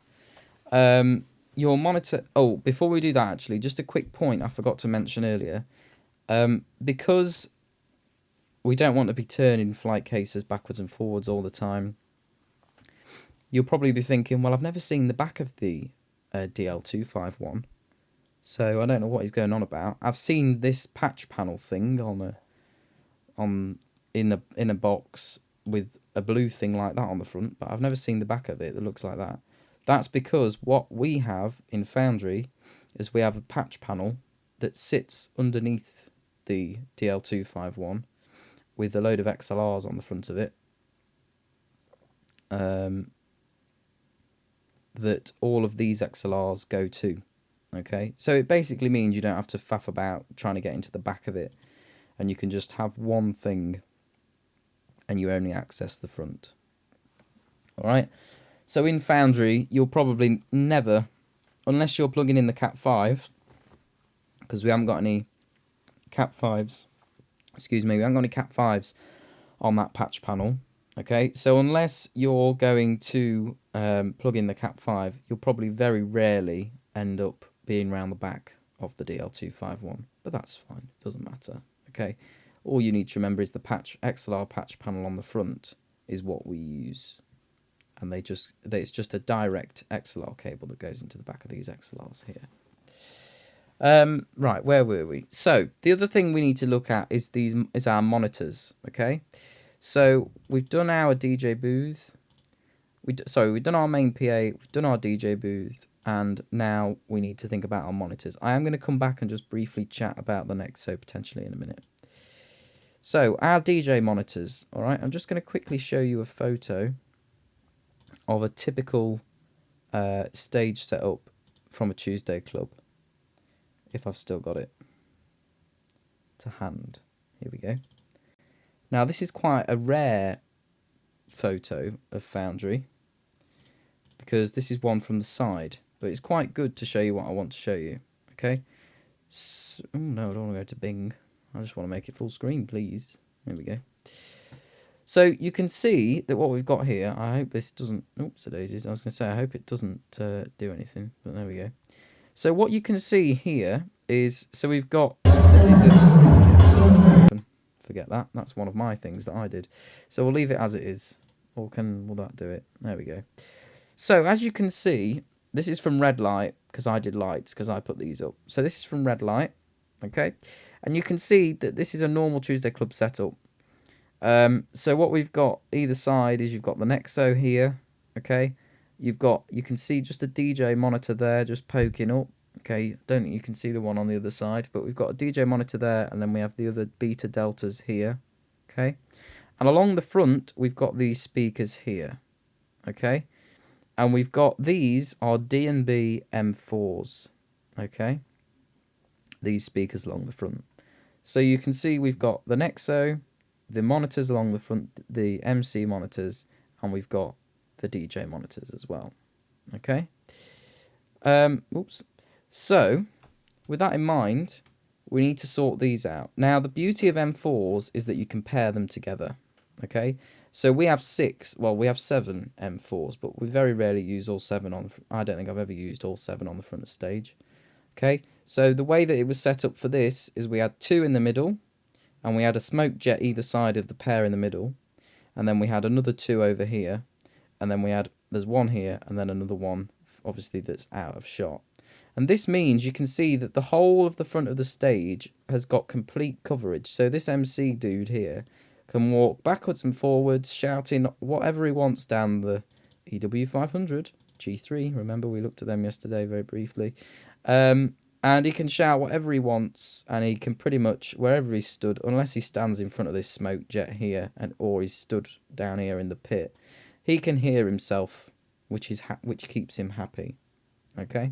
your monitor... Oh, before we do that, actually, just a quick point I forgot to mention earlier. Because we don't want to be turning flight cases backwards and forwards all the time, you'll probably be thinking, well, I've never seen the back of the DL251, so I don't know what he's going on about. I've seen this patch panel thing in a box with a blue thing like that on the front, but I've never seen the back of it that looks like that. That's because what we have in Foundry is we have a patch panel that sits underneath the DL251 with a load of XLRs on the front of it. That all of these XLRs go to. Okay, so it basically means you don't have to faff about trying to get into the back of it, and you can just have one thing and you only access the front. Alright, so in Foundry you'll probably never, unless you're plugging in the Cat5, because we haven't got any Cat5s, we haven't got any Cat5s on that patch panel. Okay, so unless you're going to plug in the Cat5, you'll probably very rarely end up being around the back of the DL251, but that's fine, it doesn't matter. Okay, all you need to remember is the XLR patch panel on the front is what we use. And it's just a direct XLR cable that goes into the back of these XLRs here. Right, where were we? So the other thing we need to look at is our monitors. Okay, so we've done our DJ booth. We've done our main PA. We've done our DJ booth, and now we need to think about our monitors. I am going to come back and just briefly chat about the Nexo potentially in a minute. So our DJ monitors. All right, I'm just going to quickly show you a photo of a typical stage setup from a Tuesday club. If I've still got it to hand. Here we go. Now this is quite a rare photo of Foundry because this is one from the side, but it's quite good to show you what I want to show you. Okay. So, oh no, I don't want to go to Bing. I just want to make it full screen, please. There we go. So you can see that what we've got here, I hope this doesn't, oops, daisies. I was going to say, I hope it doesn't do anything, but there we go. So what you can see here is, so we've got, forget that, that's one of my things that I did. So we'll leave it as it is, or will that do it? There we go. So as you can see, this is from Red Light, because I did lights, because I put these up. So this is from Red Light, okay? And you can see that this is a normal Tuesday Club setup. So what we've got either side is you've got the Nexo here, okay? You can see just a DJ monitor there just poking up. Okay, I don't think you can see the one on the other side, but we've got a DJ monitor there, and then we have the other beta deltas here. Okay, and along the front, we've got these speakers here. Okay, and we've got these are D&B M4s. Okay, these speakers along the front. So you can see we've got the Nexo, the monitors along the front, the MC monitors, and we've got the DJ monitors as well. Okay. Oops. So, with that in mind, we need to sort these out. Now, the beauty of M4s is that you can pair them together. Okay. So we have 7 M4s, but we very rarely use all 7 on. I don't think I've ever used all 7 on the front of stage. Okay. So the way that it was set up for this is we had 2 in the middle, and we had a smoke jet either side of the pair in the middle, and then we had another 2 over here, and then there's 1 here, and then another 1, obviously, that's out of shot. And this means you can see that the whole of the front of the stage has got complete coverage. So this MC dude here can walk backwards and forwards, shouting whatever he wants down the EW500, G3. Remember, we looked at them yesterday very briefly. And he can shout whatever he wants, and he can pretty much, wherever he's stood, unless he stands in front of this smoke jet here, or he's stood down here in the pit, he can hear himself, which keeps him happy. Okay?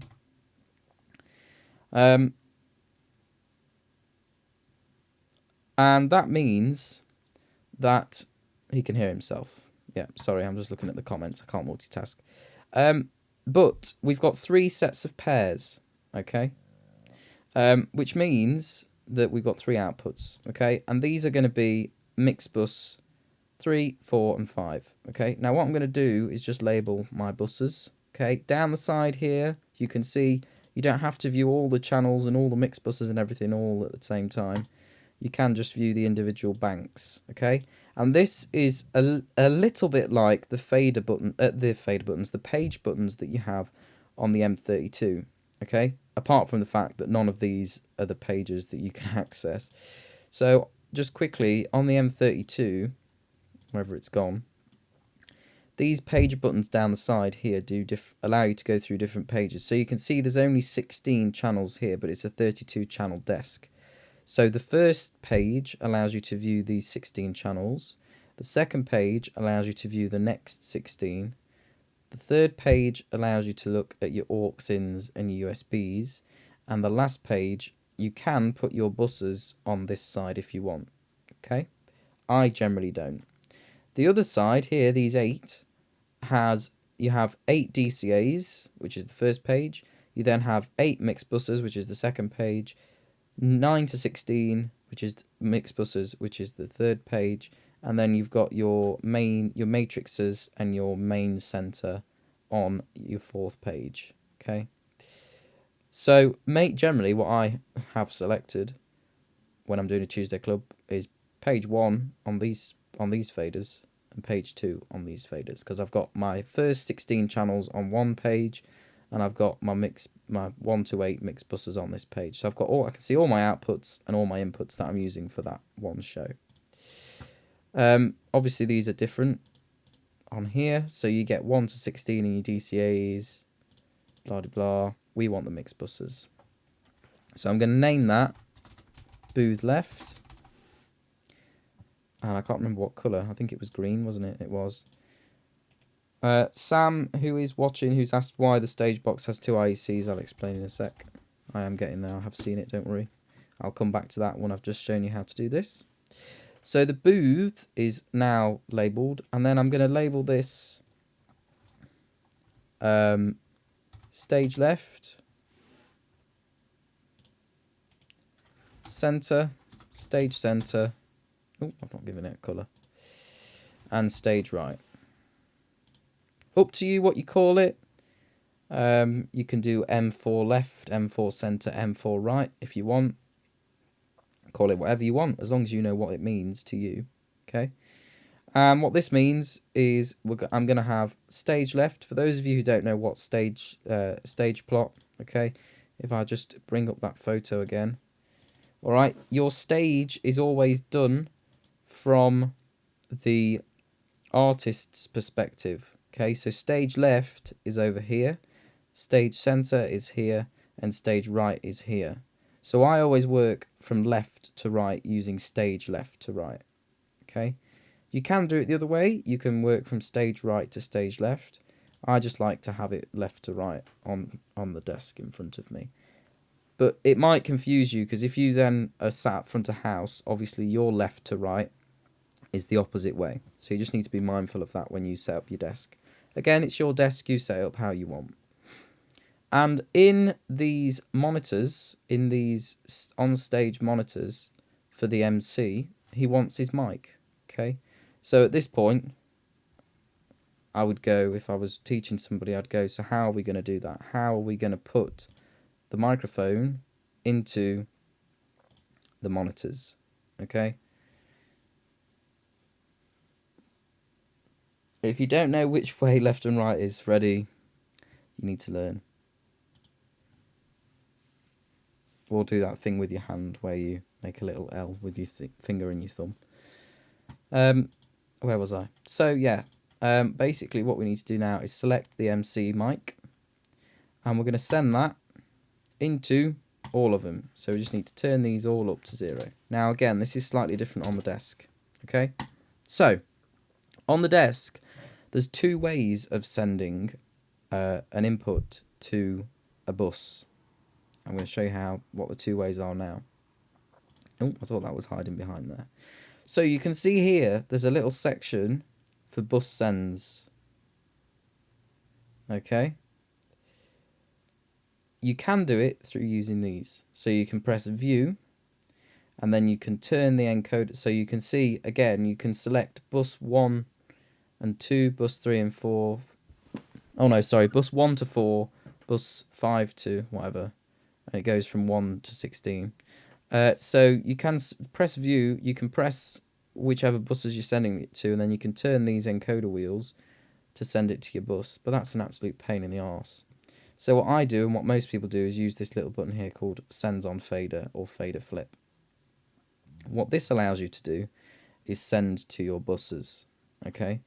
And that means that he can hear himself. Yeah, sorry, I'm just looking at the comments. I can't multitask. But we've got 3 sets of pairs, okay? Which means that we've got 3 outputs, okay? And these are going to be mix bus 3, 4, and 5, okay? Now, what I'm going to do is just label my buses, okay? Down the side here, you can see you don't have to view all the channels and all the mix buses and everything all at the same time. You can just view the individual banks, okay? And this is a little bit like the the page buttons that you have on the M32, okay? Apart from the fact that none of these are the pages that you can access. So just quickly, on the M32, wherever it's gone, these page buttons down the side here allow you to go through different pages. So you can see there's only 16 channels here, but it's a 32 channel desk. So the first page allows you to view these 16 channels. The second page allows you to view the next 16. The third page allows you to look at your aux ins and your USBs. And the last page, you can put your buses on this side if you want. Okay? I generally don't. The other side here, these 8, you have 8 DCAs, which is the first page. You then have 8 mixed buses, which is the second page. 9 to 16, which is mixed buses, which is the third page. And then you've got your matrices and your main center on your 4th page. Okay. So generally what I have selected when I'm doing a Tuesday club is page 1 on these faders, and page 2 on these faders, because I've got my first 16 channels on one page, and I've got my 1 to 8 mix buses on this page. So I've got I can see all my outputs and all my inputs that I'm using for that one show. Obviously these are different on here, so you get 1 to 16 in your DCAs, blah blah blah. We want the mix buses, so I'm going to name that booth left, and I can't remember what colour. I think it was green, wasn't it? It was. Sam, who is watching, who's asked why the stage box has 2 IECs, I'll explain in a sec. I am getting there, I have seen it, don't worry. I'll come back to that when I've just shown you how to do this. So the booth is now labelled, and then I'm going to label this stage left, centre, stage centre, oh, I've not given it a colour, and stage right. Up to you what you call it. You can do M4 left, M4 centre, M4 right if you want. Call it whatever you want, as long as you know what it means to you. Okay. What this means is I'm going to have stage left. For those of you who don't know what stage plot, okay, if I just bring up that photo again. All right, your stage is always done from the artist's perspective. Okay, so stage left is over here, stage center is here, and stage right is here. So I always work from left to right using stage left to right. Okay, you can do it the other way. You can work from stage right to stage left. I just like to have it left to right on the desk in front of me. But it might confuse you, because if you then are sat front of house, obviously your left to right is the opposite way. So you just need to be mindful of that when you set up your desk. Again, it's your desk, you set it up how you want. And in these monitors, in these on-stage monitors for the MC, he wants his mic. Okay, so at this point, I would go, if I was teaching somebody, I'd go, so how are we going to do that? How are we going to put the microphone into the monitors? Okay. If you don't know which way left and right is, Freddie, you need to learn. Or do that thing with your hand where you make a little L with your finger and your thumb. Where was I? So yeah, basically what we need to do now is select the MC mic, and we're going to send that into all of them. So we just need to turn these all up to 0. Now again, this is slightly different on the desk. Okay, so on the desk, there's 2 ways of sending an input to a bus. I'm going to show you what the 2 ways are now. Oh, I thought that was hiding behind there. So you can see here, there's a little section for bus sends. Okay. You can do it through using these. So you can press view, and then you can turn the encoder. So you can see, again, you can select bus 1 and 2, bus 3 and 4. Oh no, sorry, bus 1 to 4, bus 5 to whatever. And it goes from 1 to 16. So you can press view, you can press whichever buses you're sending it to, and then you can turn these encoder wheels to send it to your bus. But that's an absolute pain in the arse. So what I do, and what most people do, is use this little button here called Sends on Fader or Fader Flip. What this allows you to do is send to your buses. Okay,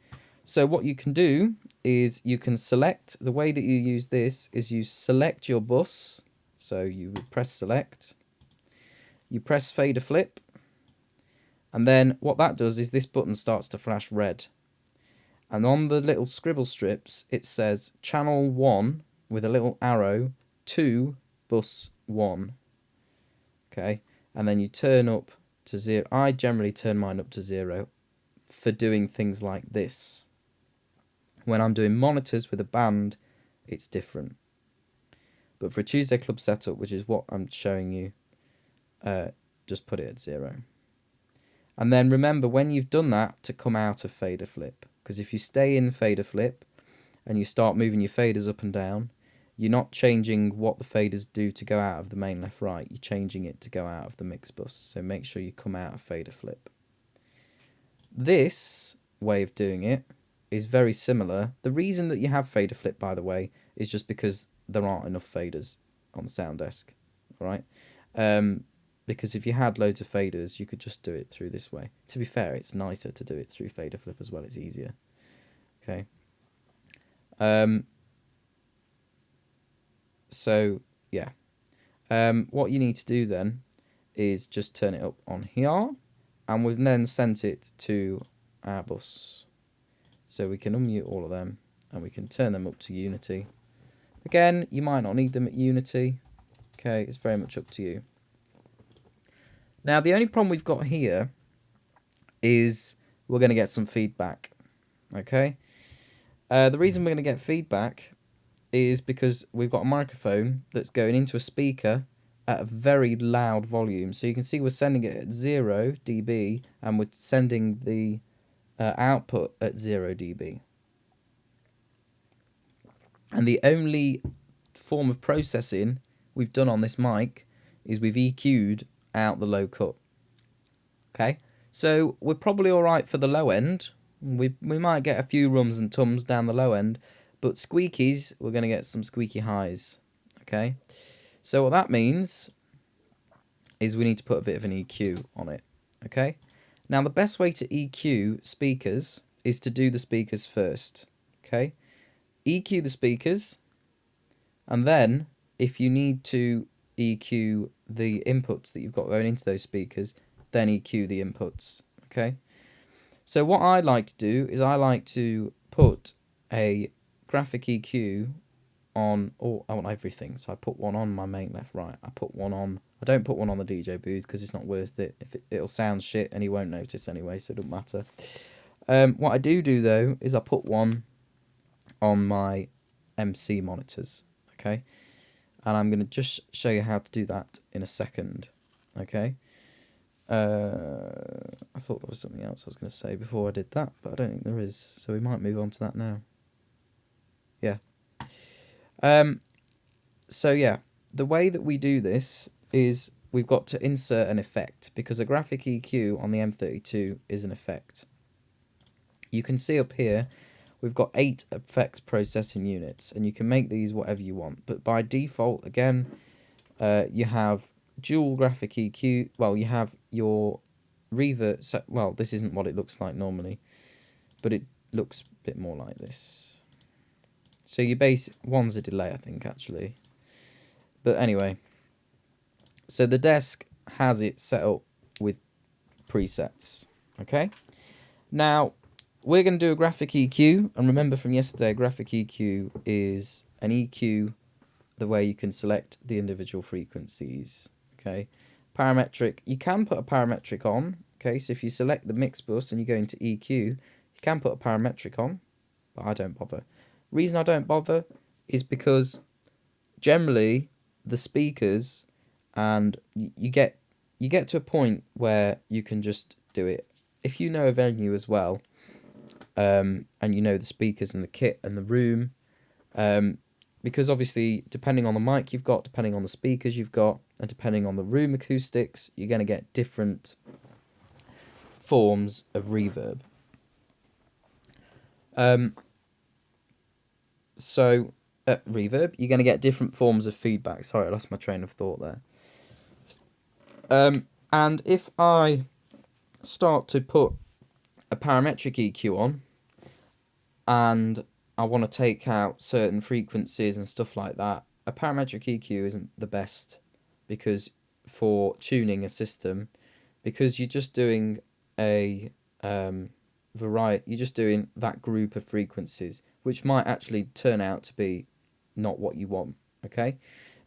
so what you can do is you can select, the way that you use this is you select your bus. So you would press select, you press fader flip, and then what that does is this button starts to flash red. And on the little scribble strips, it says channel 1 with a little arrow to bus 1. Okay, and then you turn up to 0. I generally turn mine up to 0 for doing things like this. When I'm doing monitors with a band, it's different. But for a Tuesday Club setup, which is what I'm showing you, just put it at 0. And then remember, when you've done that, to come out of fader flip. Because if you stay in fader flip and you start moving your faders up and down, you're not changing what the faders do to go out of the main left right. You're changing it to go out of the mix bus. So make sure you come out of fader flip. This way of doing it is very similar. The reason that you have fader flip, by the way, is just because there aren't enough faders on the sound desk, right? Because if you had loads of faders, you could just do it through this way. To be fair, it's nicer to do it through fader flip as well. It's easier. Okay. So yeah. What you need to do then is just turn it up on here, and we've then sent it to our bus. So we can unmute all of them, and we can turn them up to Unity. Again, you might not need them at Unity. Okay, it's very much up to you. Now, the only problem we've got here is we're going to get some feedback. Okay? The reason we're going to get feedback is because we've got a microphone that's going into a speaker at a very loud volume. So you can see we're sending it at 0 dB, and we're sending the output at 0 dB. And the only form of processing we've done on this mic is we've EQ'd out the low cut. Okay, so we're probably all right for the low end. We might get a few rums and tums down the low end, but squeakies, we're going to get some squeaky highs. Okay, so what that means is we need to put a bit of an EQ on it. Okay, now the best way to EQ speakers is to do the speakers first. Okay, EQ the speakers, and then if you need to EQ the inputs that you've got going into those speakers, then EQ the inputs. Okay, so what I like to do is I like to put a graphic EQ on everything. So I put one on my main left, right. I put one on. I don't put one on the DJ booth because it's not worth it. It'll sound shit and he won't notice anyway, so it doesn't matter. What I do though is I put one on my MC monitors. Okay, and I'm going to just show you how to do that in a second. Okay. I thought there was something else I was going to say before I did that, but I don't think there is. So we might move on to that now. Yeah. So yeah, the way that we do this is we've got to insert an effect, because a graphic EQ on the M32 is an effect. You can see up here we've got 8 effect processing units, and you can make these whatever you want. But by default, again, you have dual graphic EQ. Well, you have your reverb. So, well, this isn't what it looks like normally, but it looks a bit more like this. So your base one's a delay, I think, actually. But anyway, so the desk has it set up with presets. Okay. Now we're going to do a graphic EQ, and remember from yesterday, graphic EQ is an EQ the way you can select the individual frequencies. Okay, parametric, you can put a parametric on. Okay, so if you select the mix bus and you go into EQ, you can put a parametric on, but I don't bother. Reason I don't bother is because generally the speakers, and you get to a point where you can just do it if you know a venue as well, and you know the speakers and the kit and the room, because obviously depending on the mic you've got, depending on the speakers you've got, and depending on the room acoustics, you're going to get different forms of reverb. Reverb, you're going to get different forms of feedback. Sorry, I lost my train of thought there. And if I start to put a parametric EQ on, and I want to take out certain frequencies and stuff like that, a parametric EQ isn't the best, because for tuning a system, because you're just doing a variety, you're just doing that group of frequencies, which might actually turn out to be not what you want. Okay,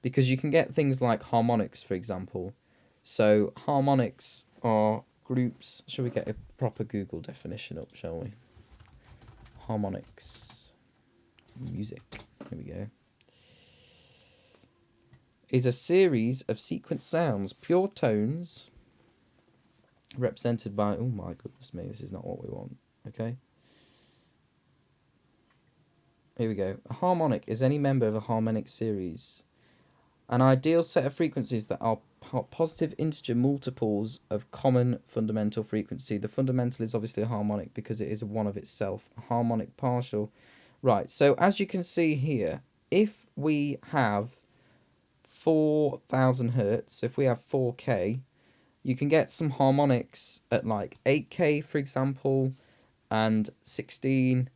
because you can get things like harmonics, for example. So harmonics are groups. Shall we get a proper Google definition up, shall we? Harmonics. Music. Here we go. Is a series of sequenced sounds, pure tones, represented by... Oh my goodness me, this is not what we want. Okay. Here we go. A harmonic is any member of a harmonic series. An ideal set of frequencies that are positive integer multiples of common fundamental frequency. The fundamental is obviously a harmonic because it is one of itself. A harmonic partial. Right, so as you can see here, if we have 4,000 hertz, if we have 4K, you can get some harmonics at like 8K, for example, and 16.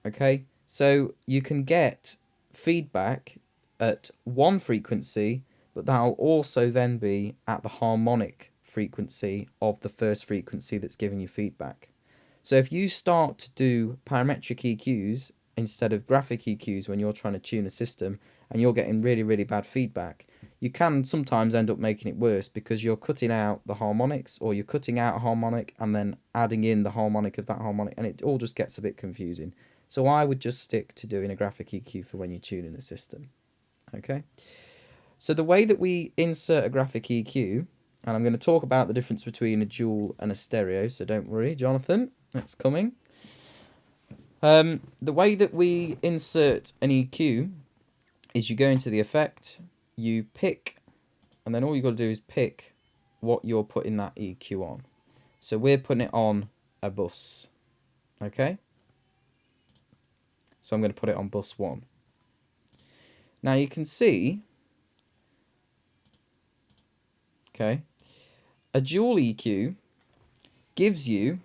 Okay, so you can get feedback at one frequency, but that'll also then be at the harmonic frequency of the first frequency that's giving you feedback. So if you start to do parametric EQs instead of graphic EQs when you're trying to tune a system and you're getting really, really bad feedback, you can sometimes end up making it worse because you're cutting out the harmonics, or you're cutting out a harmonic and then adding in the harmonic of that harmonic, and it all just gets a bit confusing. So I would just stick to doing a graphic EQ for when you're tuning a system. Okay, so the way that we insert a graphic EQ, and I'm going to talk about the difference between a dual and a stereo, so don't worry, Jonathan, that's coming. The way that we insert an EQ is you go into the effect, you pick, and then all you've got to do is pick what you're putting that EQ on. So we're putting it on a bus, okay? So I'm going to put it on bus 1. Now you can see, okay, a dual EQ gives you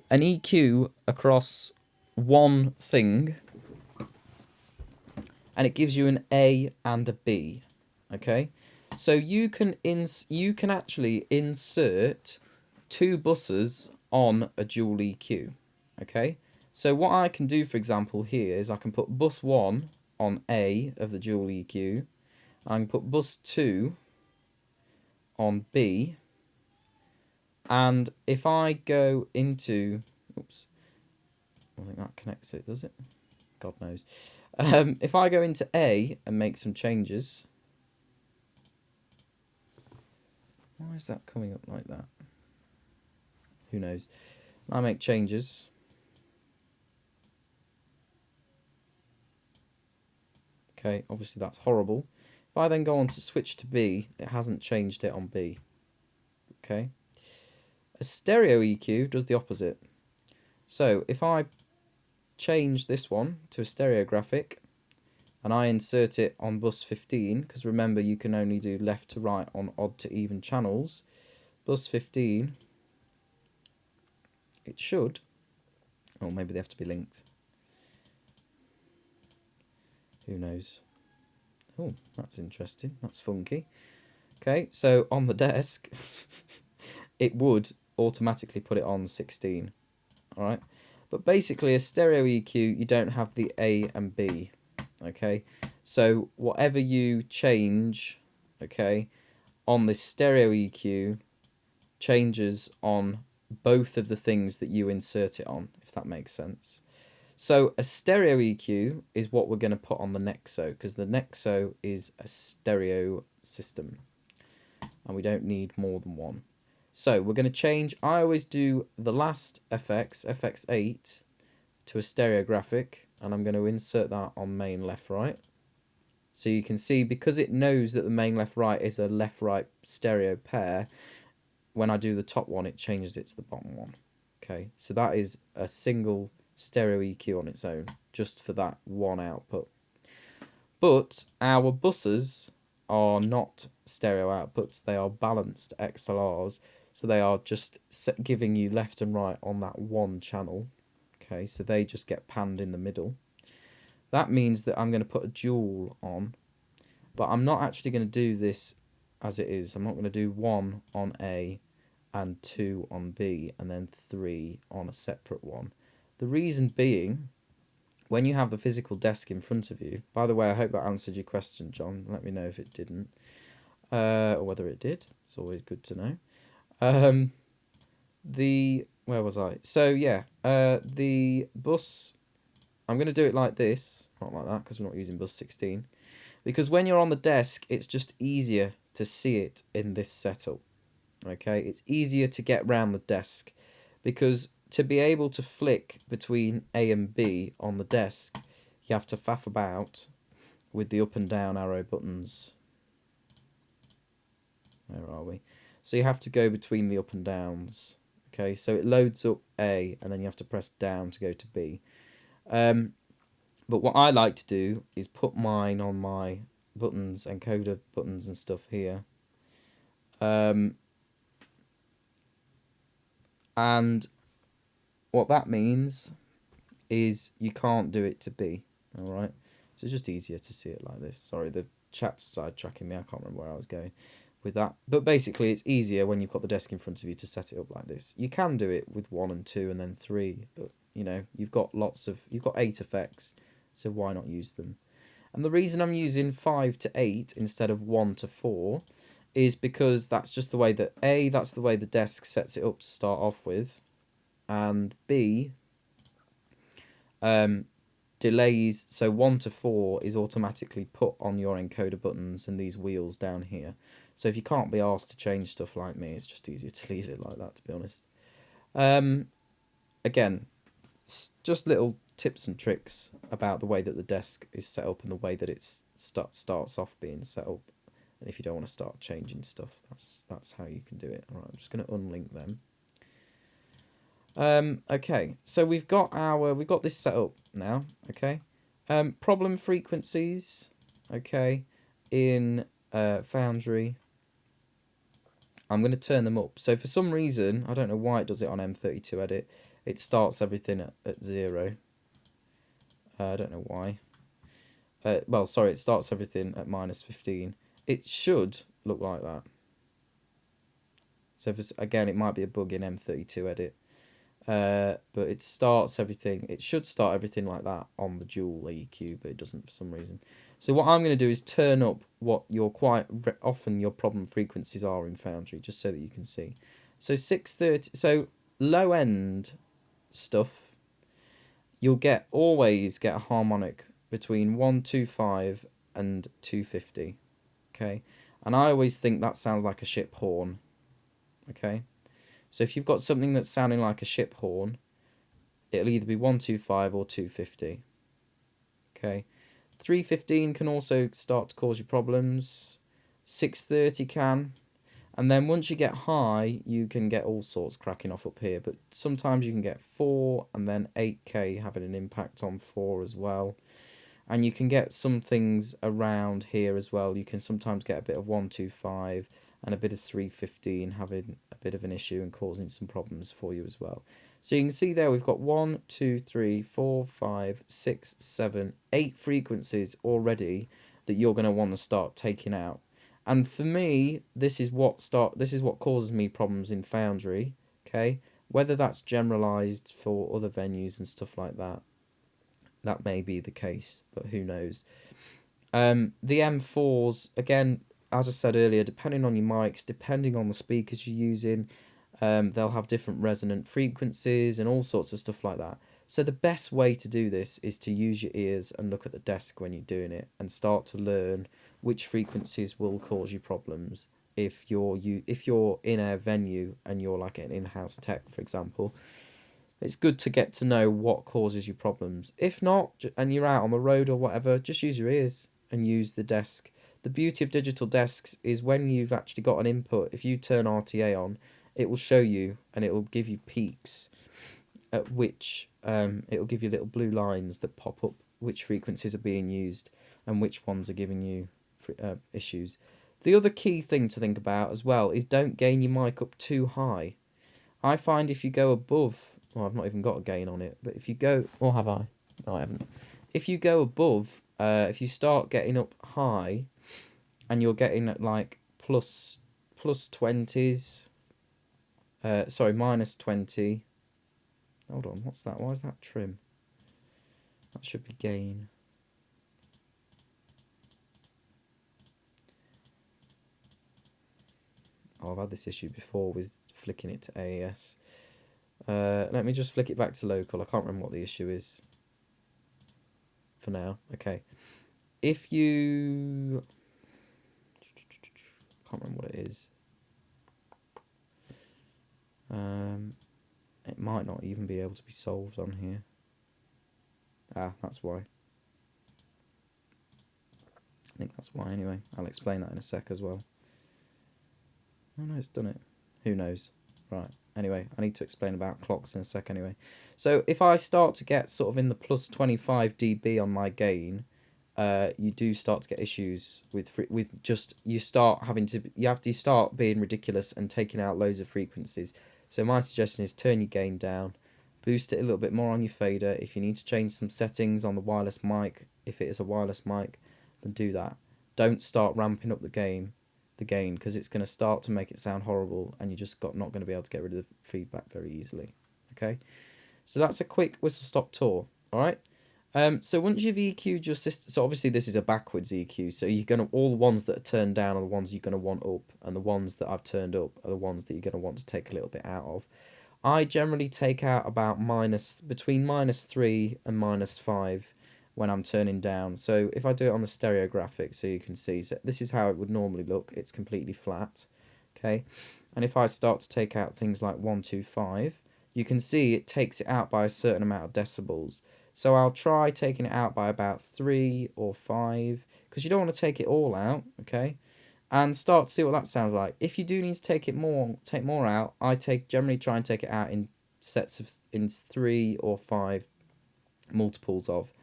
an EQ across one thing, and it gives you an A and a B, okay? So you can actually insert 2 buses on a dual EQ, okay? So what I can do, for example, here is I can put bus 1 on A of the dual EQ, I can put bus 2 on B, and if I go into, oops, I think that connects it, does it? God knows. If I go into A and make some changes, why is that coming up like that? Who knows? I make changes. Okay, obviously that's horrible. If I then go on to switch to B, it hasn't changed it on B. Okay. A stereo EQ does the opposite. So if I change this one to a stereo graphic and I insert it on bus 15, because remember you can only do left to right on odd to even channels, bus 15, it should, or maybe they have to be linked. Who knows? Oh, that's interesting. That's funky. Okay, so on the desk, it would automatically put it on 16. Alright? But basically, a stereo EQ, you don't have the A and B. Okay? So whatever you change, okay, on this stereo EQ changes on both of the things that you insert it on, if that makes sense. So a stereo EQ is what we're going to put on the Nexo, because the Nexo is a stereo system and we don't need more than one. So we're going to change, I always do the last FX, FX8, to a stereo graphic, and I'm going to insert that on main left right. So you can see, because it knows that the main left right is a left right stereo pair, when I do the top one it changes it to the bottom one. Okay, so that is a single stereo EQ on its own, just for that one output. But our buses are not stereo outputs, they are balanced XLRs, so they are just giving you left and right on that one channel. Okay, so they just get panned in the middle. That means that I'm going to put a dual on, but I'm not actually going to do this as it is. I'm not going to do 1 on A and 2 on B and then 3 on a separate one. The reason being, when you have the physical desk in front of you, by the way, I hope that answered your question, John. Let me know if it didn't, or whether it did. It's always good to know. Where was I? So yeah, the bus, I'm going to do it like this, not like that, because we're not using bus 16. Because when you're on the desk, it's just easier to see it in this setup. Okay, it's easier to get round the desk, because to be able to flick between A and B on the desk, you have to faff about with the up and down arrow buttons. Where are we? So you have to go between the up and downs. Okay, so it loads up A, and then you have to press down to go to B. But what I like to do is put mine on my buttons, encoder buttons and stuff here. And what that means is you can't do it to B. Alright, so it's just easier to see it like this. Sorry, the chat's sidetracking me. I can't remember where I was going with that. But basically, it's easier when you've got the desk in front of you to set it up like this. You can do it with 1 and 2 and then 3, but you know, you've got 8 effects, so why not use them? And the reason I'm using 5 to 8 instead of 1 to 4 is because that's just the way that that's the way the desk sets it up to start off with, and B, delays, so 1 to 4 is automatically put on your encoder buttons and these wheels down here. So if you can't be asked to change stuff like me, it's just easier to leave it like that, to be honest. Again, it's just little tips and tricks about the way that the desk is set up and the way that it starts off being set up. And if you don't want to start changing stuff, that's how you can do it. All right, I'm just going to unlink them. Okay, so we've got this set up now. Okay, problem frequencies. Okay, in Foundry, I'm going to turn them up. So for some reason, I don't know why it does it on M32 Edit, it starts everything at 0. I don't know why. Well, sorry, it starts everything at -15. It should look like that. So again, it might be a bug in M32 Edit. But it starts everything. It should start everything like that on the dual EQ, but it doesn't for some reason. So what I'm going to do is turn up what quite often your problem frequencies are in Foundry, just so that you can see. So 630. So low end stuff, you'll always get a harmonic between 125 and 250. Okay, and I always think that sounds like a ship horn. Okay. So if you've got something that's sounding like a ship horn, it'll either be 125 or 250. Okay. 315 can also start to cause you problems. 630 can. And then once you get high, you can get all sorts cracking off up here. But sometimes you can get 4 and then 8K having an impact on 4 as well. And you can get some things around here as well. You can sometimes get a bit of 125 and a bit of 315 having a bit of an issue and causing some problems for you as well. So you can see there we've got 1, 2, 3, 4, 5, 6, 7, 8 frequencies already that you're going to want to start taking out. And for me, this is what causes me problems in Foundry. Okay, whether that's generalized for other venues and stuff like that, that may be the case, but who knows. The M4s, again, as I said earlier, depending on your mics, depending on the speakers you're using, they'll have different resonant frequencies and all sorts of stuff like that. So the best way to do this is to use your ears and look at the desk when you're doing it and start to learn which frequencies will cause you problems. If you're in a venue and you're like an in-house tech, for example, it's good to get to know what causes you problems. If not, and you're out on the road or whatever, just use your ears and use the desk. The beauty of digital desks is when you've actually got an input, if you turn RTA on, it will show you and it will give you peaks at which it will give you little blue lines that pop up which frequencies are being used and which ones are giving you issues. The other key thing to think about as well is don't gain your mic up too high. I find if you go above, well, I've not even got a gain on it, but if you go, or have I? No, I haven't. If you go above, if you start getting up high, and you're getting at like plus 20s, sorry, minus 20. Hold on, what's that? Why is that trim? That should be gain. Oh, I've had this issue before with flicking it to AES. Let me just flick it back to local. I can't remember what the issue is for now. Okay. If you... can't remember what it is. It might not even be able to be solved on here. Ah, that's why. think that's why anyway. I'll explain that in a sec as well. Oh no, it's done it. Who knows? Right. Anyway, I need to explain about clocks in a sec anyway. So if I start to get sort of in the plus 25 dB on my gain, you do start to get issues with just you start being ridiculous and taking out loads of frequencies. So my suggestion is turn your gain down, boost it a little bit more on your fader. If you need to change some settings on the wireless mic, if it is a wireless mic, then do that. Don't start ramping up the gain, because it's going to start to make it sound horrible, and you're just not going to be able to get rid of the feedback very easily. Okay, so that's a quick whistle stop tour. All right. So once you've EQ'd your system, so obviously this is a backwards EQ, so you're gonna, all the ones that are turned down are the ones you're gonna want up, and the ones that I've turned up are the ones that you're gonna want to take a little bit out of. I generally take out about between -3 and -5 when I'm turning down. So if I do it on the stereo graphic, so you can see, so this is how it would normally look. It's completely flat, okay. And if I start to take out things like 125, you can see it takes it out by a certain amount of decibels. So I'll try taking it out by about 3 or 5, because you don't want to take it all out, okay? And start to see what that sounds like. If you do need to take more out, I generally try and take it out in sets of 3 or 5 multiples of,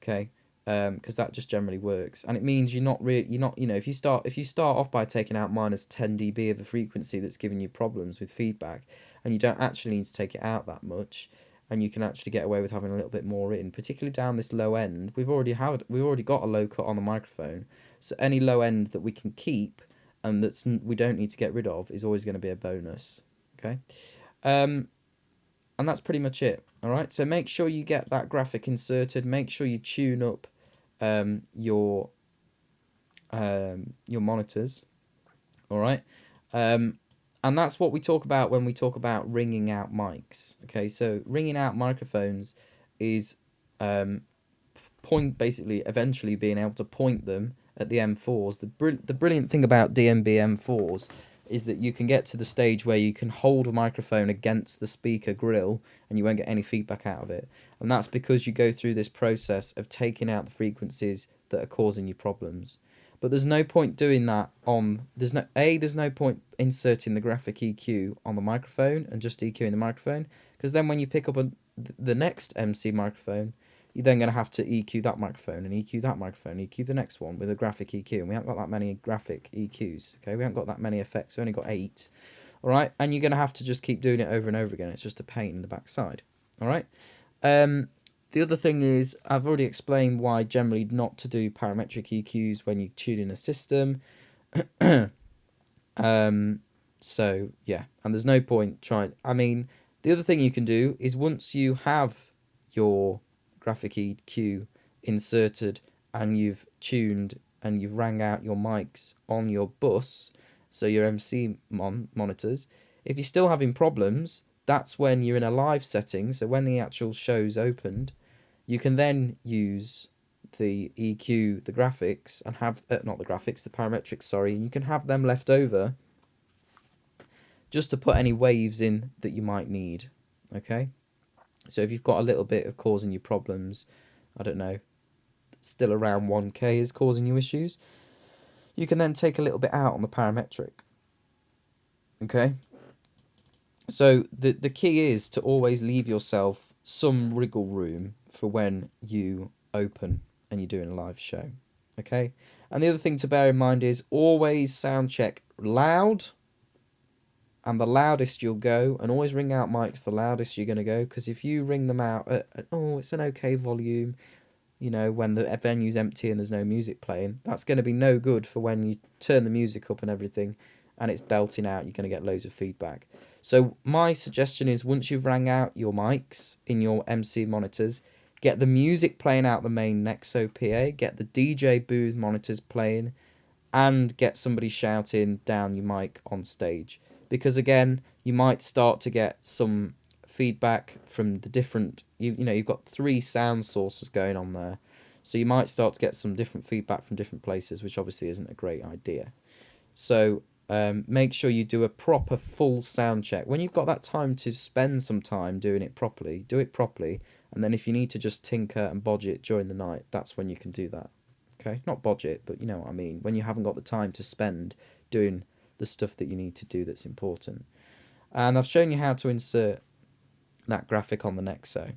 okay? Because that just generally works, and it means you're not, if you start off by taking out -10 dB of a frequency that's giving you problems with feedback, and you don't actually need to take it out that much, and you can actually get away with having a little bit more in, particularly down this low end. We've already got a low cut on the microphone, so any low end that we can keep and we don't need to get rid of is always going to be a bonus. Okay, and that's pretty much it. All right, so make sure you get that graphic inserted. Make sure you tune up your monitors. All right. And that's what we talk about when we talk about ringing out mics. Okay, so ringing out microphones is basically eventually being able to point them at the M4s. The brilliant thing about DMB M4s is that you can get to the stage where you can hold a microphone against the speaker grill and you won't get any feedback out of it. And that's because you go through this process of taking out the frequencies that are causing you problems. But there's no point doing that there's no point inserting the graphic EQ on the microphone and just EQing the microphone, because then when you pick up the next MC microphone, you're then going to have to EQ that microphone and EQ that microphone, EQ the next one with a graphic EQ, and we haven't got that many graphic EQs, okay? We haven't got that many effects, we only got 8, all right? And you're going to have to just keep doing it over and over again. It's just a pain in the backside, all right? The other thing is, I've already explained why generally not to do parametric EQs when you tune in a system. So, yeah, and there's no point trying. I mean, the other thing you can do is once you have your graphic EQ inserted and you've tuned and you've rang out your mics on your bus, so your MC monitors, if you're still having problems, that's when you're in a live setting. So when the actual show's opened, you can then use the EQ, the graphics, and have not the graphics, the parametrics, sorry, and you can have them left over just to put any waves in that you might need. Okay, so if you've got a little bit of causing you problems, I don't know, still around 1K is causing you issues, you can then take a little bit out on the parametric. Okay, so the key is to always leave yourself some wriggle room for when you open and you're doing a live show. Okay, and the other thing to bear in mind is always sound check loud, and the loudest you'll go, and always ring out mics the loudest you're going to go, because if you ring them out at, it's an okay volume, when the venue's empty and there's no music playing, that's going to be no good for when you turn the music up and everything and it's belting out. You're going to get loads of feedback. So my suggestion is, once you've rang out your mics in your MC monitors, get the music playing out the main Nexo PA, get the DJ booth monitors playing, and get somebody shouting down your mic on stage. Because again, you might start to get some feedback from the different, you've got 3 sound sources going on there. So you might start to get some different feedback from different places, which obviously isn't a great idea. So make sure you do a proper full sound check. When you've got that time to spend some time doing it properly, do it properly. And then if you need to just tinker and bodge it during the night, that's when you can do that. Okay, not budget, but you know what I mean. When you haven't got the time to spend doing the stuff that you need to do that's important. And I've shown you how to insert that graphic on the Nexo.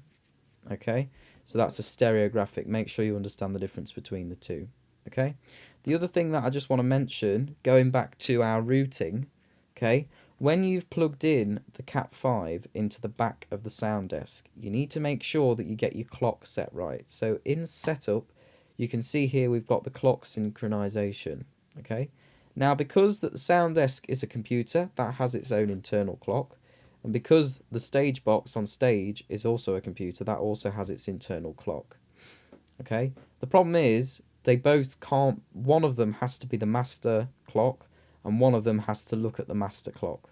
Okay, so that's a stereo graphic. Make sure you understand the difference between the two. Okay, the other thing that I just want to mention, going back to our routing, okay, when you've plugged in the Cat5 into the back of the sound desk, you need to make sure that you get your clock set right. So in setup, you can see here we've got the clock synchronization. Okay, now because that the sound desk is a computer that has its own internal clock, and because the stage box on stage is also a computer, that also has its internal clock. Okay, the problem is they both can't, one of them has to be the master clock and one of them has to look at the master clock.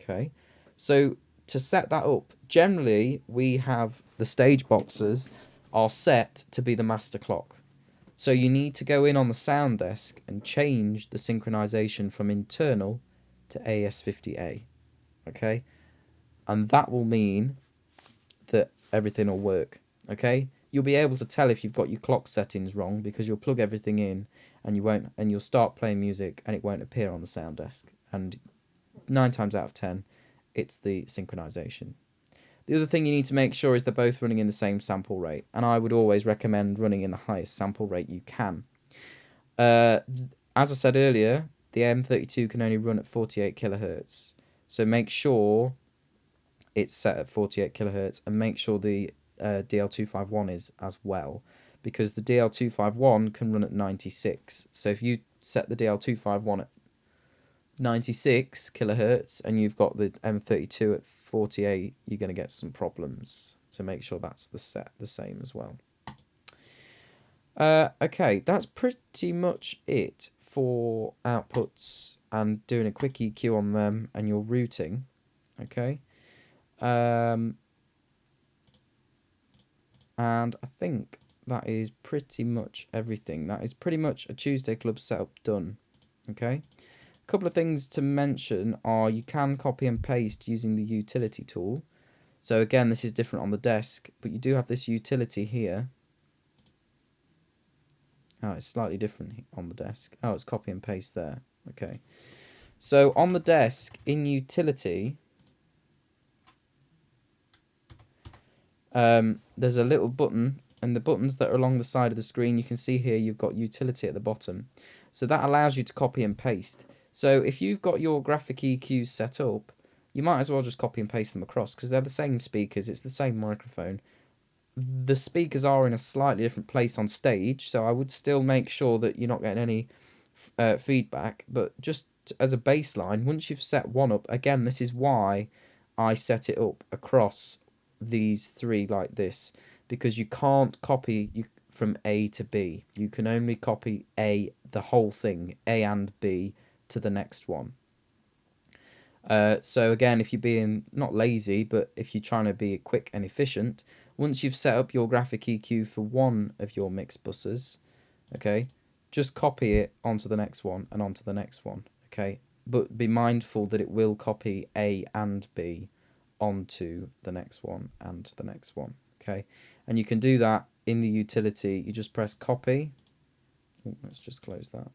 Okay, so to set that up, generally we have the stage boxes are set to be the master clock. So you need to go in on the sound desk and change the synchronization from internal to AS50A. Okay, and that will mean that everything will work. Okay, you'll be able to tell if you've got your clock settings wrong because you'll plug everything in and you'll start playing music and it won't appear on the sound desk, and 9 times out of 10 it's the synchronization. The other thing you need to make sure is they're both running in the same sample rate, and I would always recommend running in the highest sample rate you can. As I said earlier, the M32 can only run at 48 kilohertz, so make sure it's set at 48 kilohertz and make sure the DL251 is as well, because the DL251 can run at 96. So if you set the DL251 at 96 kilohertz and you've got the M32 at 48, you're going to get some problems. So make sure that's the same as well. Okay, that's pretty much it for outputs and doing a quick EQ on them and your routing. Okay. And I think that is pretty much everything. That is pretty much a Tuesday Club setup done. Okay. A couple of things to mention are you can copy and paste using the utility tool. So again, this is different on the desk, but you do have this utility here. Oh, it's slightly different on the desk. Oh, it's copy and paste there. Okay. So on the desk, in utility, there's a little button, and the buttons that are along the side of the screen, you can see here you've got utility at the bottom. So that allows you to copy and paste. So if you've got your graphic EQs set up, you might as well just copy and paste them across because they're the same speakers, it's the same microphone. The speakers are in a slightly different place on stage, so I would still make sure that you're not getting any feedback, but just as a baseline, once you've set one up, again, this is why I set it up across these three like this, because you can't copy from A to B. You can only copy A, the whole thing, A and B, to the next one. So again, if you're being not lazy, but if you're trying to be quick and efficient, once you've set up your graphic EQ for one of your mix buses, okay, just copy it onto the next one and onto the next one, okay? But be mindful that it will copy A and B onto the next one and to the next one, okay? And you can do that in the utility. You just press copy. Ooh, let's just close that.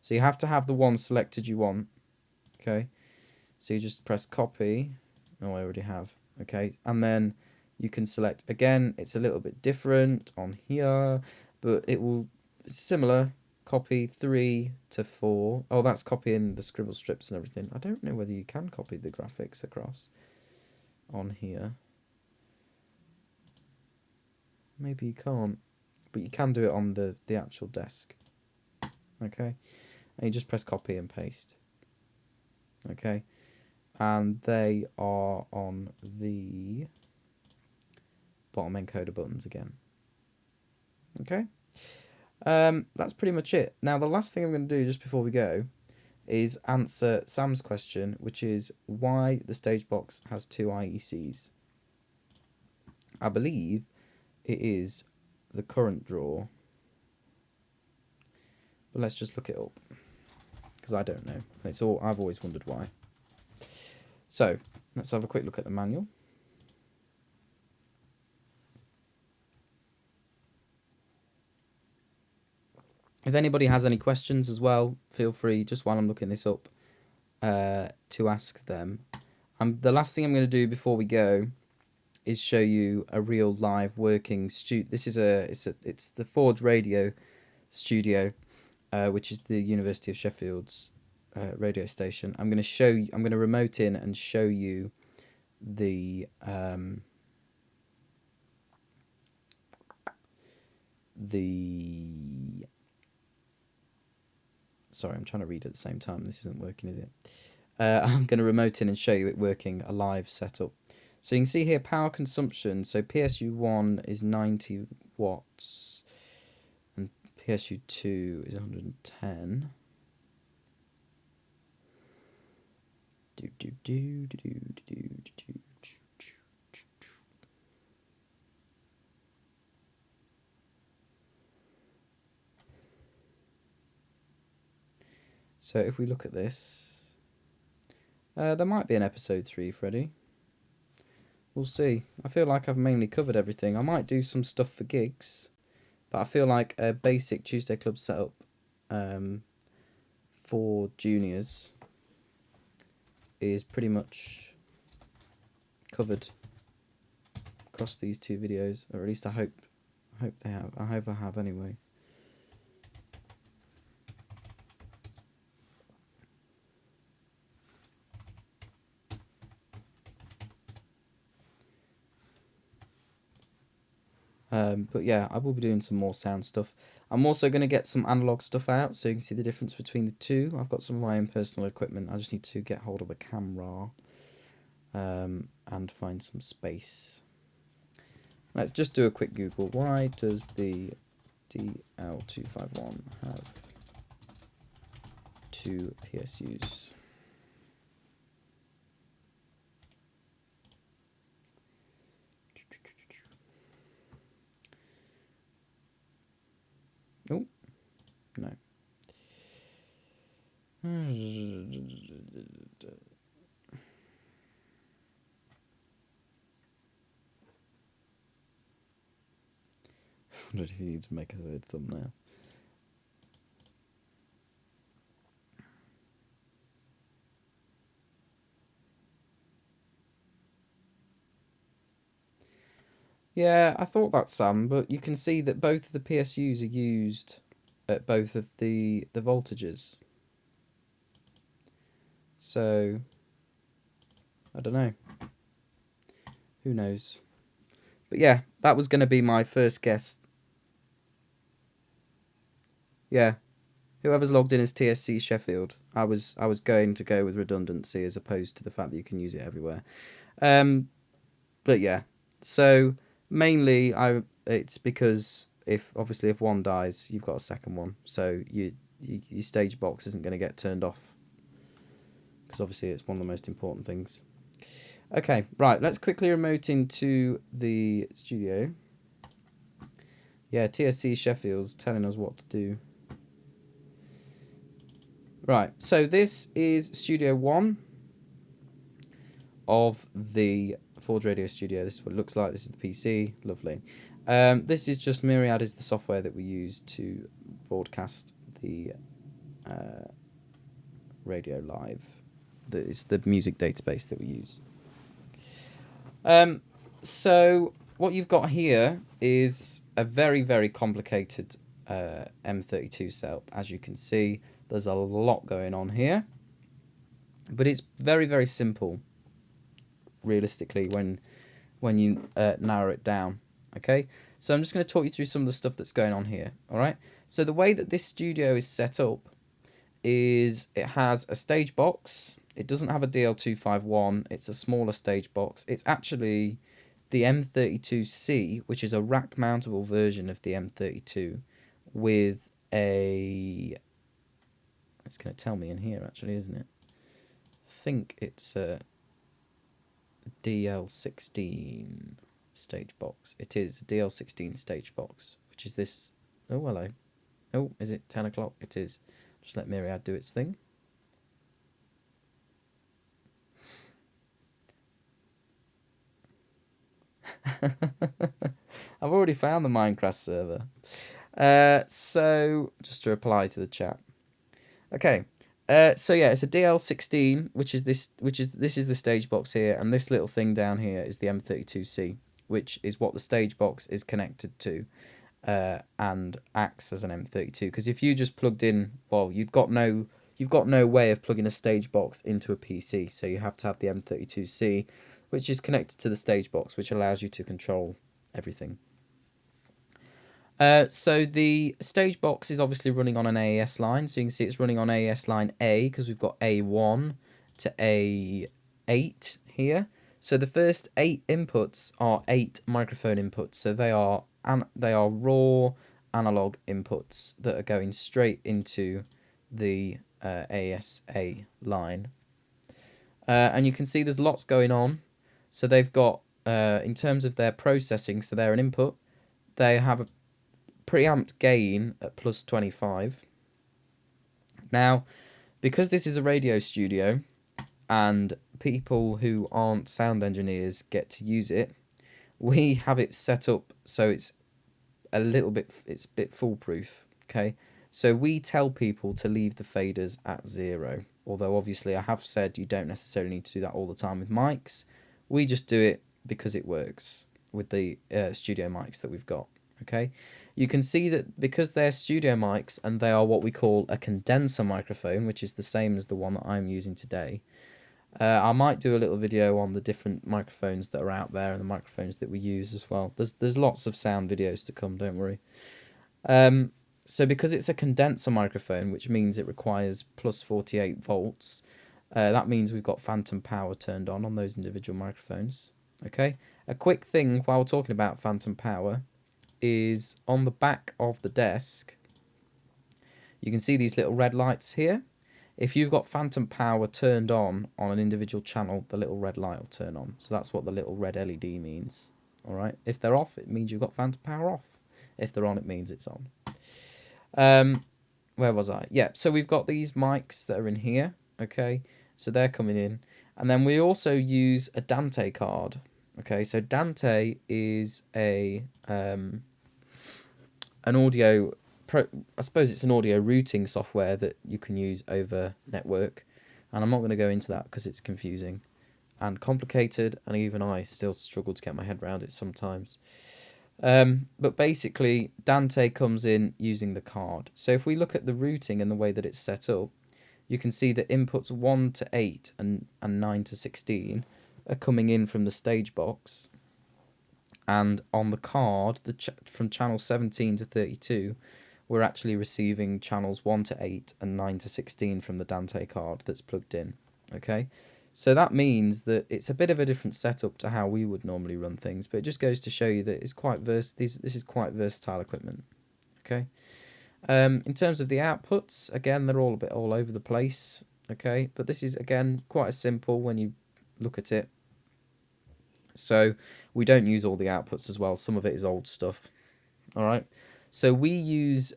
So you have to have the one selected you want, okay? So you just press copy. Oh, I already have, okay? And then you can select, again, it's a little bit different on here, but it will, similar, copy 3 to 4. Oh, that's copying the scribble strips and everything. I don't know whether you can copy the graphics across on here. Maybe you can't, but you can do it on the actual desk. Okay, and you just press copy and paste. Okay, and they are on the bottom encoder buttons again. Okay, that's pretty much it. Now the last thing I'm going to do just before we go is answer Sam's question, which is why the stage box has 2 IECs. I believe it is the current draw, but let's just look it up because I don't know. It's all I've always wondered why. So let's have a quick look at the manual. If anybody has any questions as well, feel free, just while I'm looking this up, to ask them. The last thing I'm going to do before we go is show you a real live working This is it's the Forge Radio studio, which is the University of Sheffield's radio station. I'm going to remote in and show you the sorry, I'm trying to read at the same time. This isn't working, is it? I'm going to remote in and show you it working, a live setup. So you can see here power consumption. So PSU1 is 90 watts and PSU2 is 110. So if we look at this, there might be an episode 3, Freddie. We'll see. I feel like I've mainly covered everything. I might do some stuff for gigs, but I feel like a basic Tuesday Club setup for juniors is pretty much covered across these 2 videos, or at least I hope they have. I hope I have anyway. But yeah, I will be doing some more sound stuff. I'm also going to get some analog stuff out so you can see the difference between the 2. I've got some of my own personal equipment. I just need to get hold of a camera and find some space. Let's just do a quick Google. Why does the DL251 have 2 PSUs? Oh, no. I wonder if you need to make a 3rd thumbnail. Yeah, I thought that, Sam, but you can see that both of the PSUs are used at both of the voltages. So, I don't know. Who knows? But yeah, that was going to be my first guess. Yeah, whoever's logged in as TSC Sheffield, I was going to go with redundancy as opposed to the fact that you can use it everywhere. But yeah, so mainly it's because if one dies, you've got a second one, so your stage box isn't going to get turned off because obviously it's one of the most important things. Okay, right, let's quickly remote into the studio. Yeah, TSC Sheffield's telling us what to do. Right, so this is Studio 1 of the Forge Radio Studio. This is what it looks like. This is the PC. Lovely. This is just Myriad is the software that we use to broadcast the radio live. It's the music database that we use. So what you've got here is a very, very complicated M32 setup. As you can see, there's a lot going on here, but it's very, very simple, realistically, when you narrow it down. Okay, so I'm just going to talk you through some of the stuff that's going on here. All right, so the way that this studio is set up is it has a stage box. It doesn't have a DL251. It's a smaller stage box. It's actually the M32C, which is a rack-mountable version of the M32 with a... It's going to tell me in here, actually, isn't it? I think it's a DL16 stage box. It is a DL16 stage box, which is this... Oh, hello. Oh, is it 10 o'clock? It is. Just let Myriad do its thing. I've already found the Minecraft server. So just to reply to the chat. Okay. So yeah, it's a DL16, which is this is the stage box here, and this little thing down here is the M32C, which is what the stage box is connected to, and acts as an M32. Because if you just plugged in, well, you've got no way of plugging a stage box into a PC, so you have to have the M32C, which is connected to the stage box, which allows you to control everything. So the stage box is obviously running on an AES line. So you can see it's running on AES line A because we've got A1 to A8 here. So the first 8 inputs are 8 microphone inputs. So they are raw analog inputs that are going straight into the ASA line. And you can see there's lots going on. So they've got, in terms of their processing, so they're an input. They have a preamped gain at plus 25. Now, because this is a radio studio and people who aren't sound engineers get to use it, we have it set up so it's a bit foolproof. Okay, so we tell people to leave the faders at 0, although obviously I have said you don't necessarily need to do that all the time with mics. We just do it because it works with the studio mics that we've got. Okay, you can see that because they're studio mics and they are what we call a condenser microphone, which is the same as the one that I'm using today. I might do a little video on the different microphones that are out there and the microphones that we use as well. There's lots of sound videos to come, don't worry. So because it's a condenser microphone, which means it requires plus 48 volts, that means we've got phantom power turned on those individual microphones. Okay, a quick thing while we're talking about phantom power is on the back of the desk, you can see these little red lights here. If you've got phantom power turned on an individual channel, the little red light will turn on. So that's what the little red LED means. All right. If they're off, it means you've got phantom power off. If they're on, it means it's on. Where was I? Yeah. So we've got these mics that are in here. Okay. So they're coming in, and then we also use a Dante card. Okay. So Dante is an audio. I suppose it's an audio routing software that you can use over network, and I'm not going to go into that because it's confusing and complicated, and even I still struggle to get my head around it sometimes. But basically, Dante comes in using the card. So if we look at the routing and the way that it's set up, you can see that inputs 1 to 8 and 9 to 16 are coming in from the stage box, and on the card, from channel 17 to 32, we're actually receiving channels 1 to 8 and 9 to 16 from the Dante card that's plugged in. Okay, so that means that it's a bit of a different setup to how we would normally run things, but it just goes to show you that it's quite this is quite versatile equipment. Okay, in terms of the outputs, again, they're all a bit all over the place. Okay, but this is again quite simple when you look at it. So we don't use all the outputs as well. Some of it is old stuff. All right. So we use,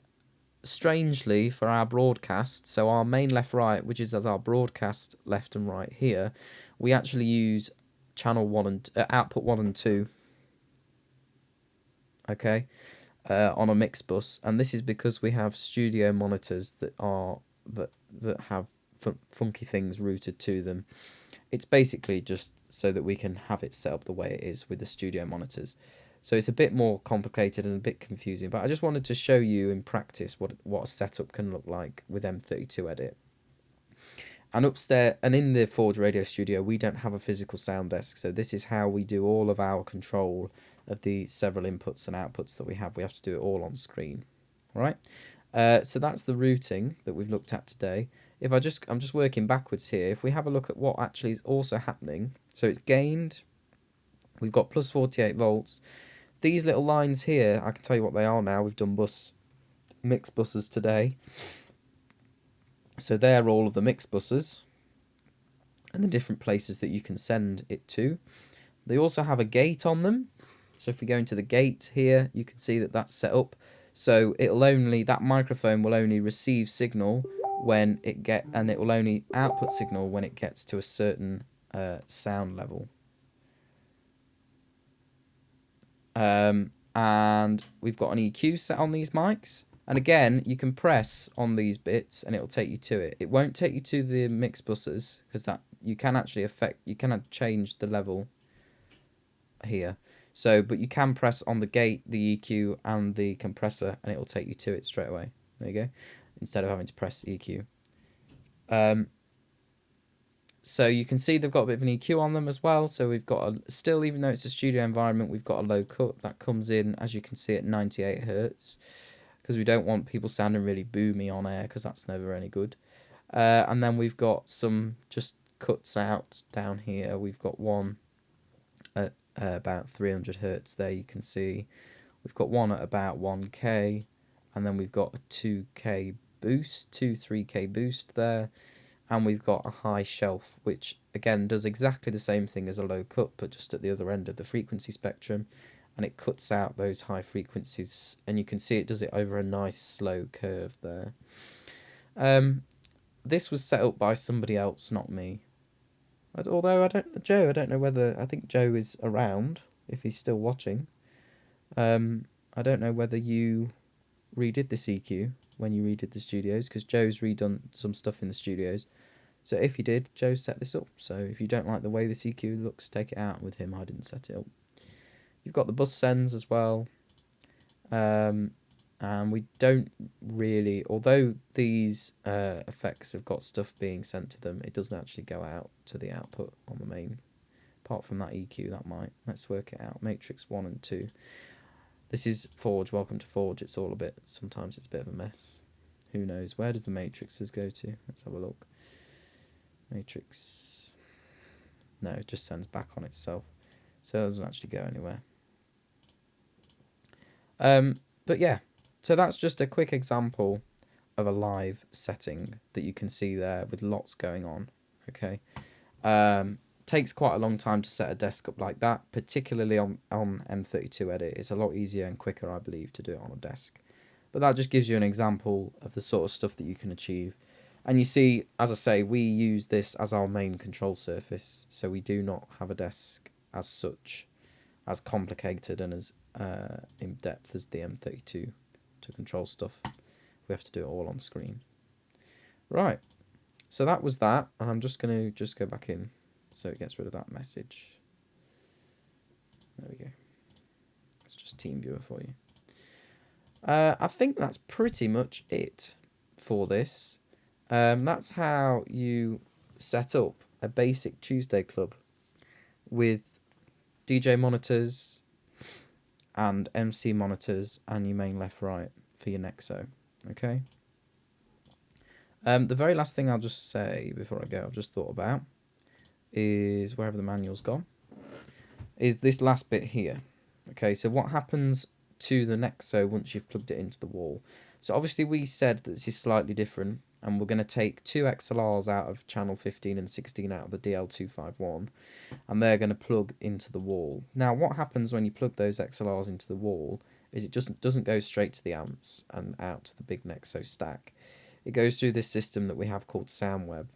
strangely, for our broadcast, so our main left right, which is as our broadcast left and right here, we actually use channel 1 and output 1 and 2. Okay, on a mix bus, and this is because we have studio monitors that have funky things routed to them. It's basically just so that we can have it set up the way it is with the studio monitors. So it's a bit more complicated and a bit confusing, but I just wanted to show you in practice what a setup can look like with M32 Edit. And upstairs, and in the Forge Radio Studio, we don't have a physical sound desk, so this is how we do all of our control of the several inputs and outputs that we have. We have to do it all on screen. All right. So that's the routing that we've looked at today. I'm just working backwards here. If we have a look at what actually is also happening, so it's gained. We've got plus 48 volts. These little lines here, I can tell you what they are now. We've done mix buses today. So they're all of the mix buses and the different places that you can send it to. They also have a gate on them. So if we go into the gate here, you can see that that's set up. So that microphone will only receive signal when and it will only output signal when it gets to a certain sound level. And we've got an EQ set on these mics. And again, you can press on these bits and it'll take you to it. It won't take you to the mix buses because that you can actually change the level here. So, but you can press on the gate, the EQ, and the compressor, and it will take you to it straight away. There you go. Instead of having to press EQ. So you can see they've got a bit of an EQ on them as well. So we've got still, even though it's a studio environment, we've got a low cut that comes in, as you can see, at 98 Hertz, because we don't want people sounding really boomy on air, because that's never any good. And then we've got some just cuts out down here. We've got one at about 300 Hertz there, you can see. We've got one at about 1K, and then we've got a 2K boost, 3K boost there. And we've got a high shelf, which again does exactly the same thing as a low cut, but just at the other end of the frequency spectrum, and it cuts out those high frequencies, and you can see it does it over a nice slow curve there. This was set up by somebody else, not me. Although I don't know whether, I think Joe is around, if he's still watching. I don't know whether you redid this EQ when you redid the studios, because Joe's redone some stuff in the studios. So if you did, Joe set this up. So if you don't like the way this EQ looks, take it out with him. I didn't set it up. You've got the bus sends as well. And we don't really, although these effects have got stuff being sent to them, it doesn't actually go out to the output on the main. Apart from that EQ, that might. Let's work it out. Matrix 1 and 2. This is Forge. Welcome to Forge. It's all a bit, sometimes it's a bit of a mess. Who knows? Where does the matrices go to? Let's have a look. Matrix. No, it just sends back on itself. So it doesn't actually go anywhere. But yeah, so that's just a quick example of a live setting that you can see there with lots going on. Okay. Takes quite a long time to set a desk up like that, particularly on M32 Edit. It's a lot easier and quicker, I believe, to do it on a desk. But that just gives you an example of the sort of stuff that you can achieve. And you see, as I say, we use this as our main control surface, so we do not have a desk as such, as complicated and as in-depth as the M32 to control stuff. We have to do it all on screen. Right, so that was that, and I'm just going to go back in so it gets rid of that message. There we go. It's just TeamViewer for you. I think that's pretty much it for this. That's how you set up a basic Tuesday club with DJ monitors and MC monitors and your main left right for your Nexo. Okay. The very last thing I'll just say before I go, I've just thought about, is wherever the manual's gone, is this last bit here. Okay, so what happens to the Nexo once you've plugged it into the wall? So obviously we said that this is slightly different, and we're going to take two XLRs out of channel 15 and 16 out of the DL251, and they're going to plug into the wall. Now what happens when you plug those XLRs into the wall is it just doesn't go straight to the amps and out to the big Nexo stack. It goes through this system that we have called SoundWeb.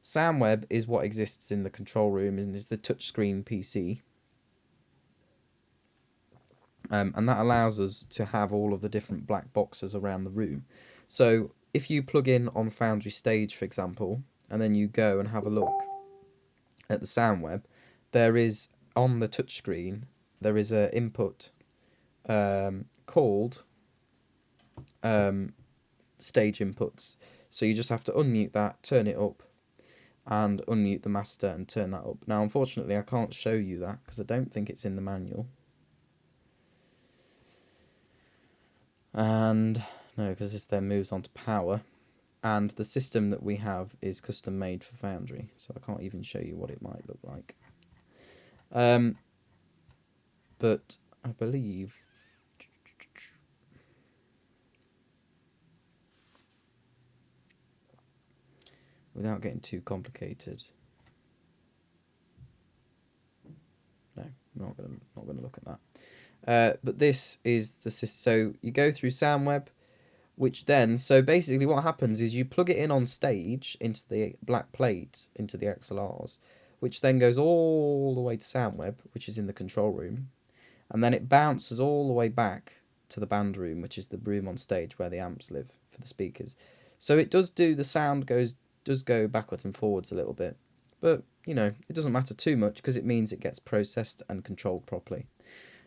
SoundWeb is what exists in the control room and is the touchscreen PC. And that allows us to have all of the different black boxes around the room. So if you plug in on Foundry Stage, for example, and then you go and have a look at the SoundWeb, there is, on the touchscreen, there is an input called stage inputs. So you just have to unmute that, turn it up, and unmute the master and turn that up. Now, unfortunately, I can't show you that because I don't think it's in the manual. And no, because this then moves on to power, and the system that we have is custom made for Foundry, so I can't even show you what it might look like. But I believe without getting too complicated, no, we're not gonna look at that. But this is the system. So you go through SoundWeb, which then, so basically what happens is you plug it in on stage into the black plate, into the XLRs, which then goes all the way to SoundWeb, which is in the control room. and then it bounces all the way back to the band room, which is the room on stage where the amps live for the speakers. So it does do, the sound does go backwards and forwards a little bit, but you know, it doesn't matter too much because it means it gets processed and controlled properly.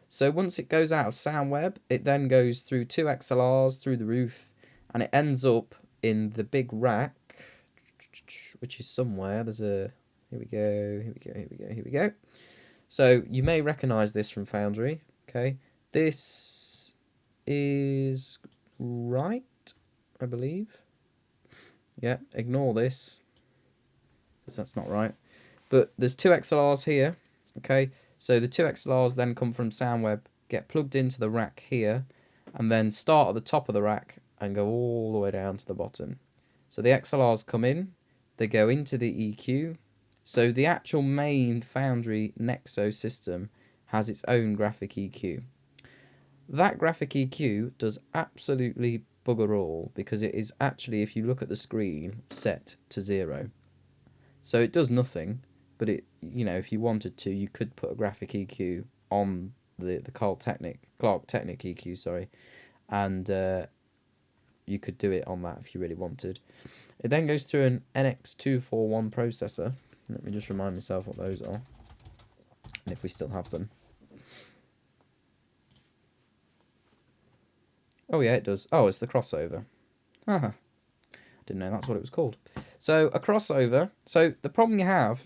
So once it goes out of SoundWeb, it then goes through 2 XLRs through the roof, and it ends up in the big rack, which is somewhere. There's a, here we go, here we go, here we go, here we go. So you may recognize this from Foundry. Okay, this is right, I believe. Yeah, ignore this, because that's not right. But there's 2 XLRs here. Okay, so the 2 XLRs then come from SoundWeb, get plugged into the rack here, and then start at the top of the rack and go all the way down to the bottom. So the XLRs come in, they go into the EQ. So the actual main Foundry Nexo system has its own graphic EQ. That graphic EQ does absolutely bugger all, because it is actually, if you look at the screen, set to 0. So it does nothing, but it, you know, if you wanted to, you could put a graphic EQ on the Clark Technic EQ, sorry, and you could do it on that if you really wanted. It then goes through an NX241 processor. Let me just remind myself what those are, and if we still have them. Oh yeah, it does. Oh, it's the crossover. Haha. Didn't know that's what it was called. So a crossover. So the problem you have,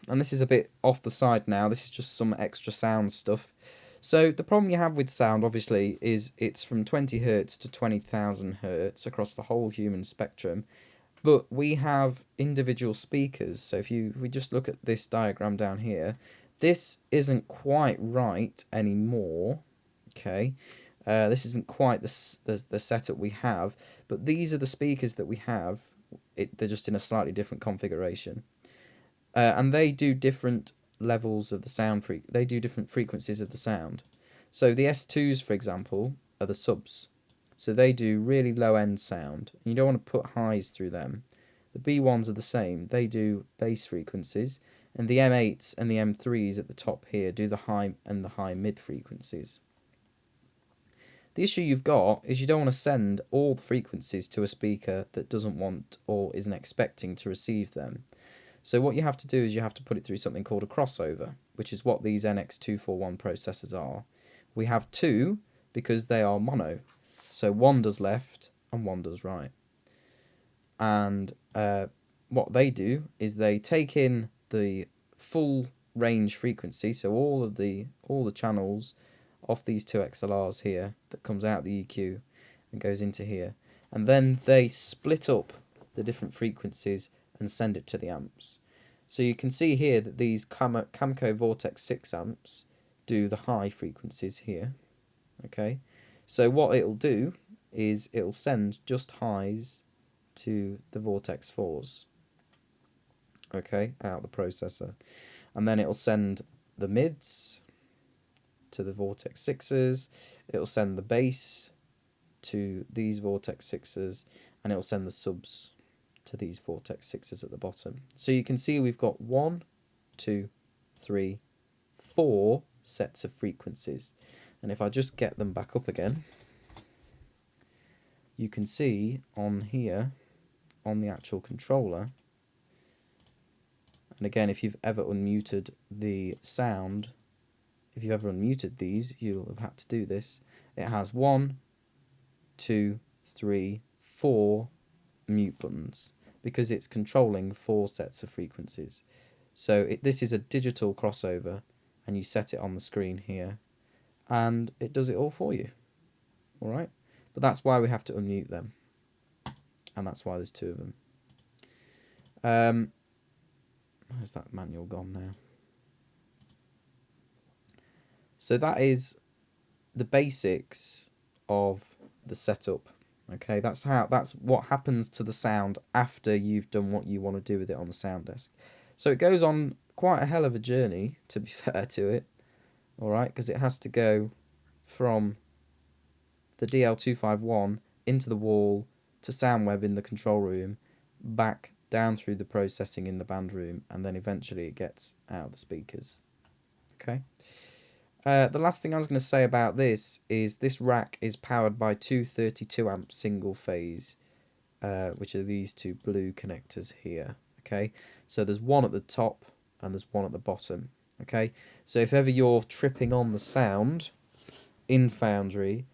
and this is a bit off the side now, this is just some extra sound stuff. So the problem you have with sound, obviously, is it's from 20 Hz to 20,000 Hz across the whole human spectrum. But we have individual speakers. So if we just look at this diagram down here, this isn't quite right anymore. Okay, this isn't quite the setup we have. But these are the speakers that we have. They're just in a slightly different configuration, and they do different levels of the sound. They do different frequencies of the sound. So the S2s, for example, are the subs. So they do really low end sound. You don't want to put highs through them. The B1s are the same. They do bass frequencies, and the M8s and the M3s at the top here do the high and the high mid frequencies. The issue you've got is you don't want to send all the frequencies to a speaker that doesn't want or isn't expecting to receive them. So what you have to do is you have to put it through something called a crossover, which is what these NX241 processors are. We have 2 because they are mono. So one does left and one does right. And what they do is they take in the full range frequency, so all the channels off these 2 XLRs here that comes out the EQ and goes into here, and then they split up the different frequencies and send it to the amps. So you can see here that these Camco Vortex 6 amps do the high frequencies here. Okay, so what it'll do is it'll send just highs to the Vortex 4s, okay, out of the processor, and then it'll send the mids to the Vortex 6s, it'll send the bass to these Vortex 6s, and it'll send the subs to these Vortex 6s at the bottom. So you can see we've got 1, 2, 3, 4 sets of frequencies, and if I just get them back up again, you can see on here, on the actual controller, and again, if you've ever unmuted the sound, if you've ever unmuted these, you'll have had to do this. It has 1, 2, 3, 4 mute buttons because it's controlling 4 sets of frequencies. So this is a digital crossover, and you set it on the screen here, and it does it all for you. All right, but that's why we have to unmute them, and that's why there's 2 of them. Where's that manual gone now? So that is the basics of the setup. Okay, that's what happens to the sound after you've done what you want to do with it on the sound desk. So it goes on quite a hell of a journey, to be fair to it. All right, because it has to go from the DL251 into the wall to SoundWeb in the control room, back down through the processing in the band room, and then eventually it gets out of the speakers. Okay. The last thing I was going to say about this is this rack is powered by two 32 amp single phase, which are these two blue connectors here. Okay, so there's one at the top and there's one at the bottom. Okay, so if ever you're tripping on the sound in Foundry,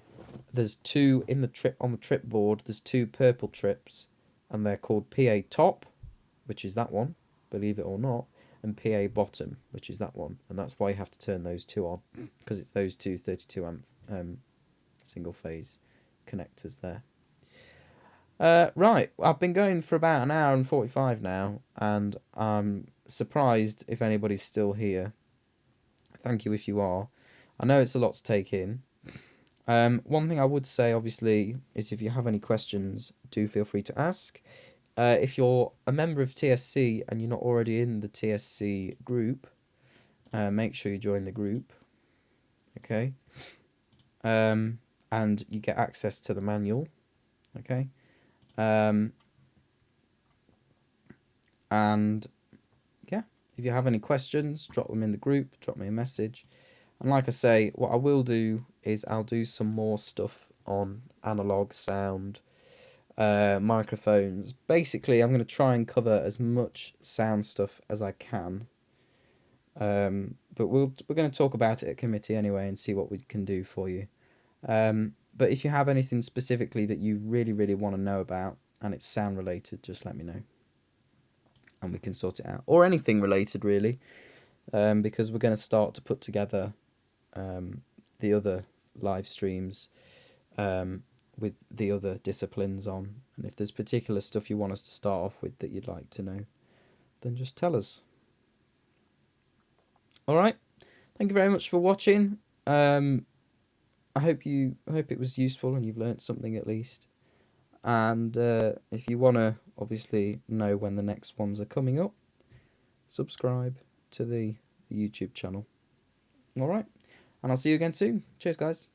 there's two in the trip on the trip board. There's two purple trips, and they're called PA top, which is that one, believe it or not, and PA bottom, which is that one, and that's why you have to turn those two on, because it's those two 32 amp single phase connectors there. Right, I've been going for about an hour and 45 now, and I'm surprised if anybody's still here. Thank you if you are. I know it's a lot to take in. One thing I would say, obviously, is if you have any questions, do feel free to ask. If you're a member of TSC and you're not already in the TSC group, make sure you join the group. Okay. And you get access to the manual. Okay. And yeah, if you have any questions, drop them in the group, drop me a message. And like I say, what I will do is I'll do some more stuff on analog sound, microphones. Basically, I'm going to try and cover as much sound stuff as I can. But we're going to talk about it at committee anyway and see what we can do for you. But if you have anything specifically that you really, really want to know about and it's sound related, just let me know. And we can sort it out. Or anything related, really. Because we're going to start to put together the other live streams with the other disciplines on. And if there's particular stuff you want us to start off with that you'd like to know, then just tell us. Alright. Thank you very much for watching. I hope it was useful and you've learnt something at least. And if you want to obviously know when the next ones are coming up, subscribe to the YouTube channel. Alright, and I'll see you again soon. Cheers, guys.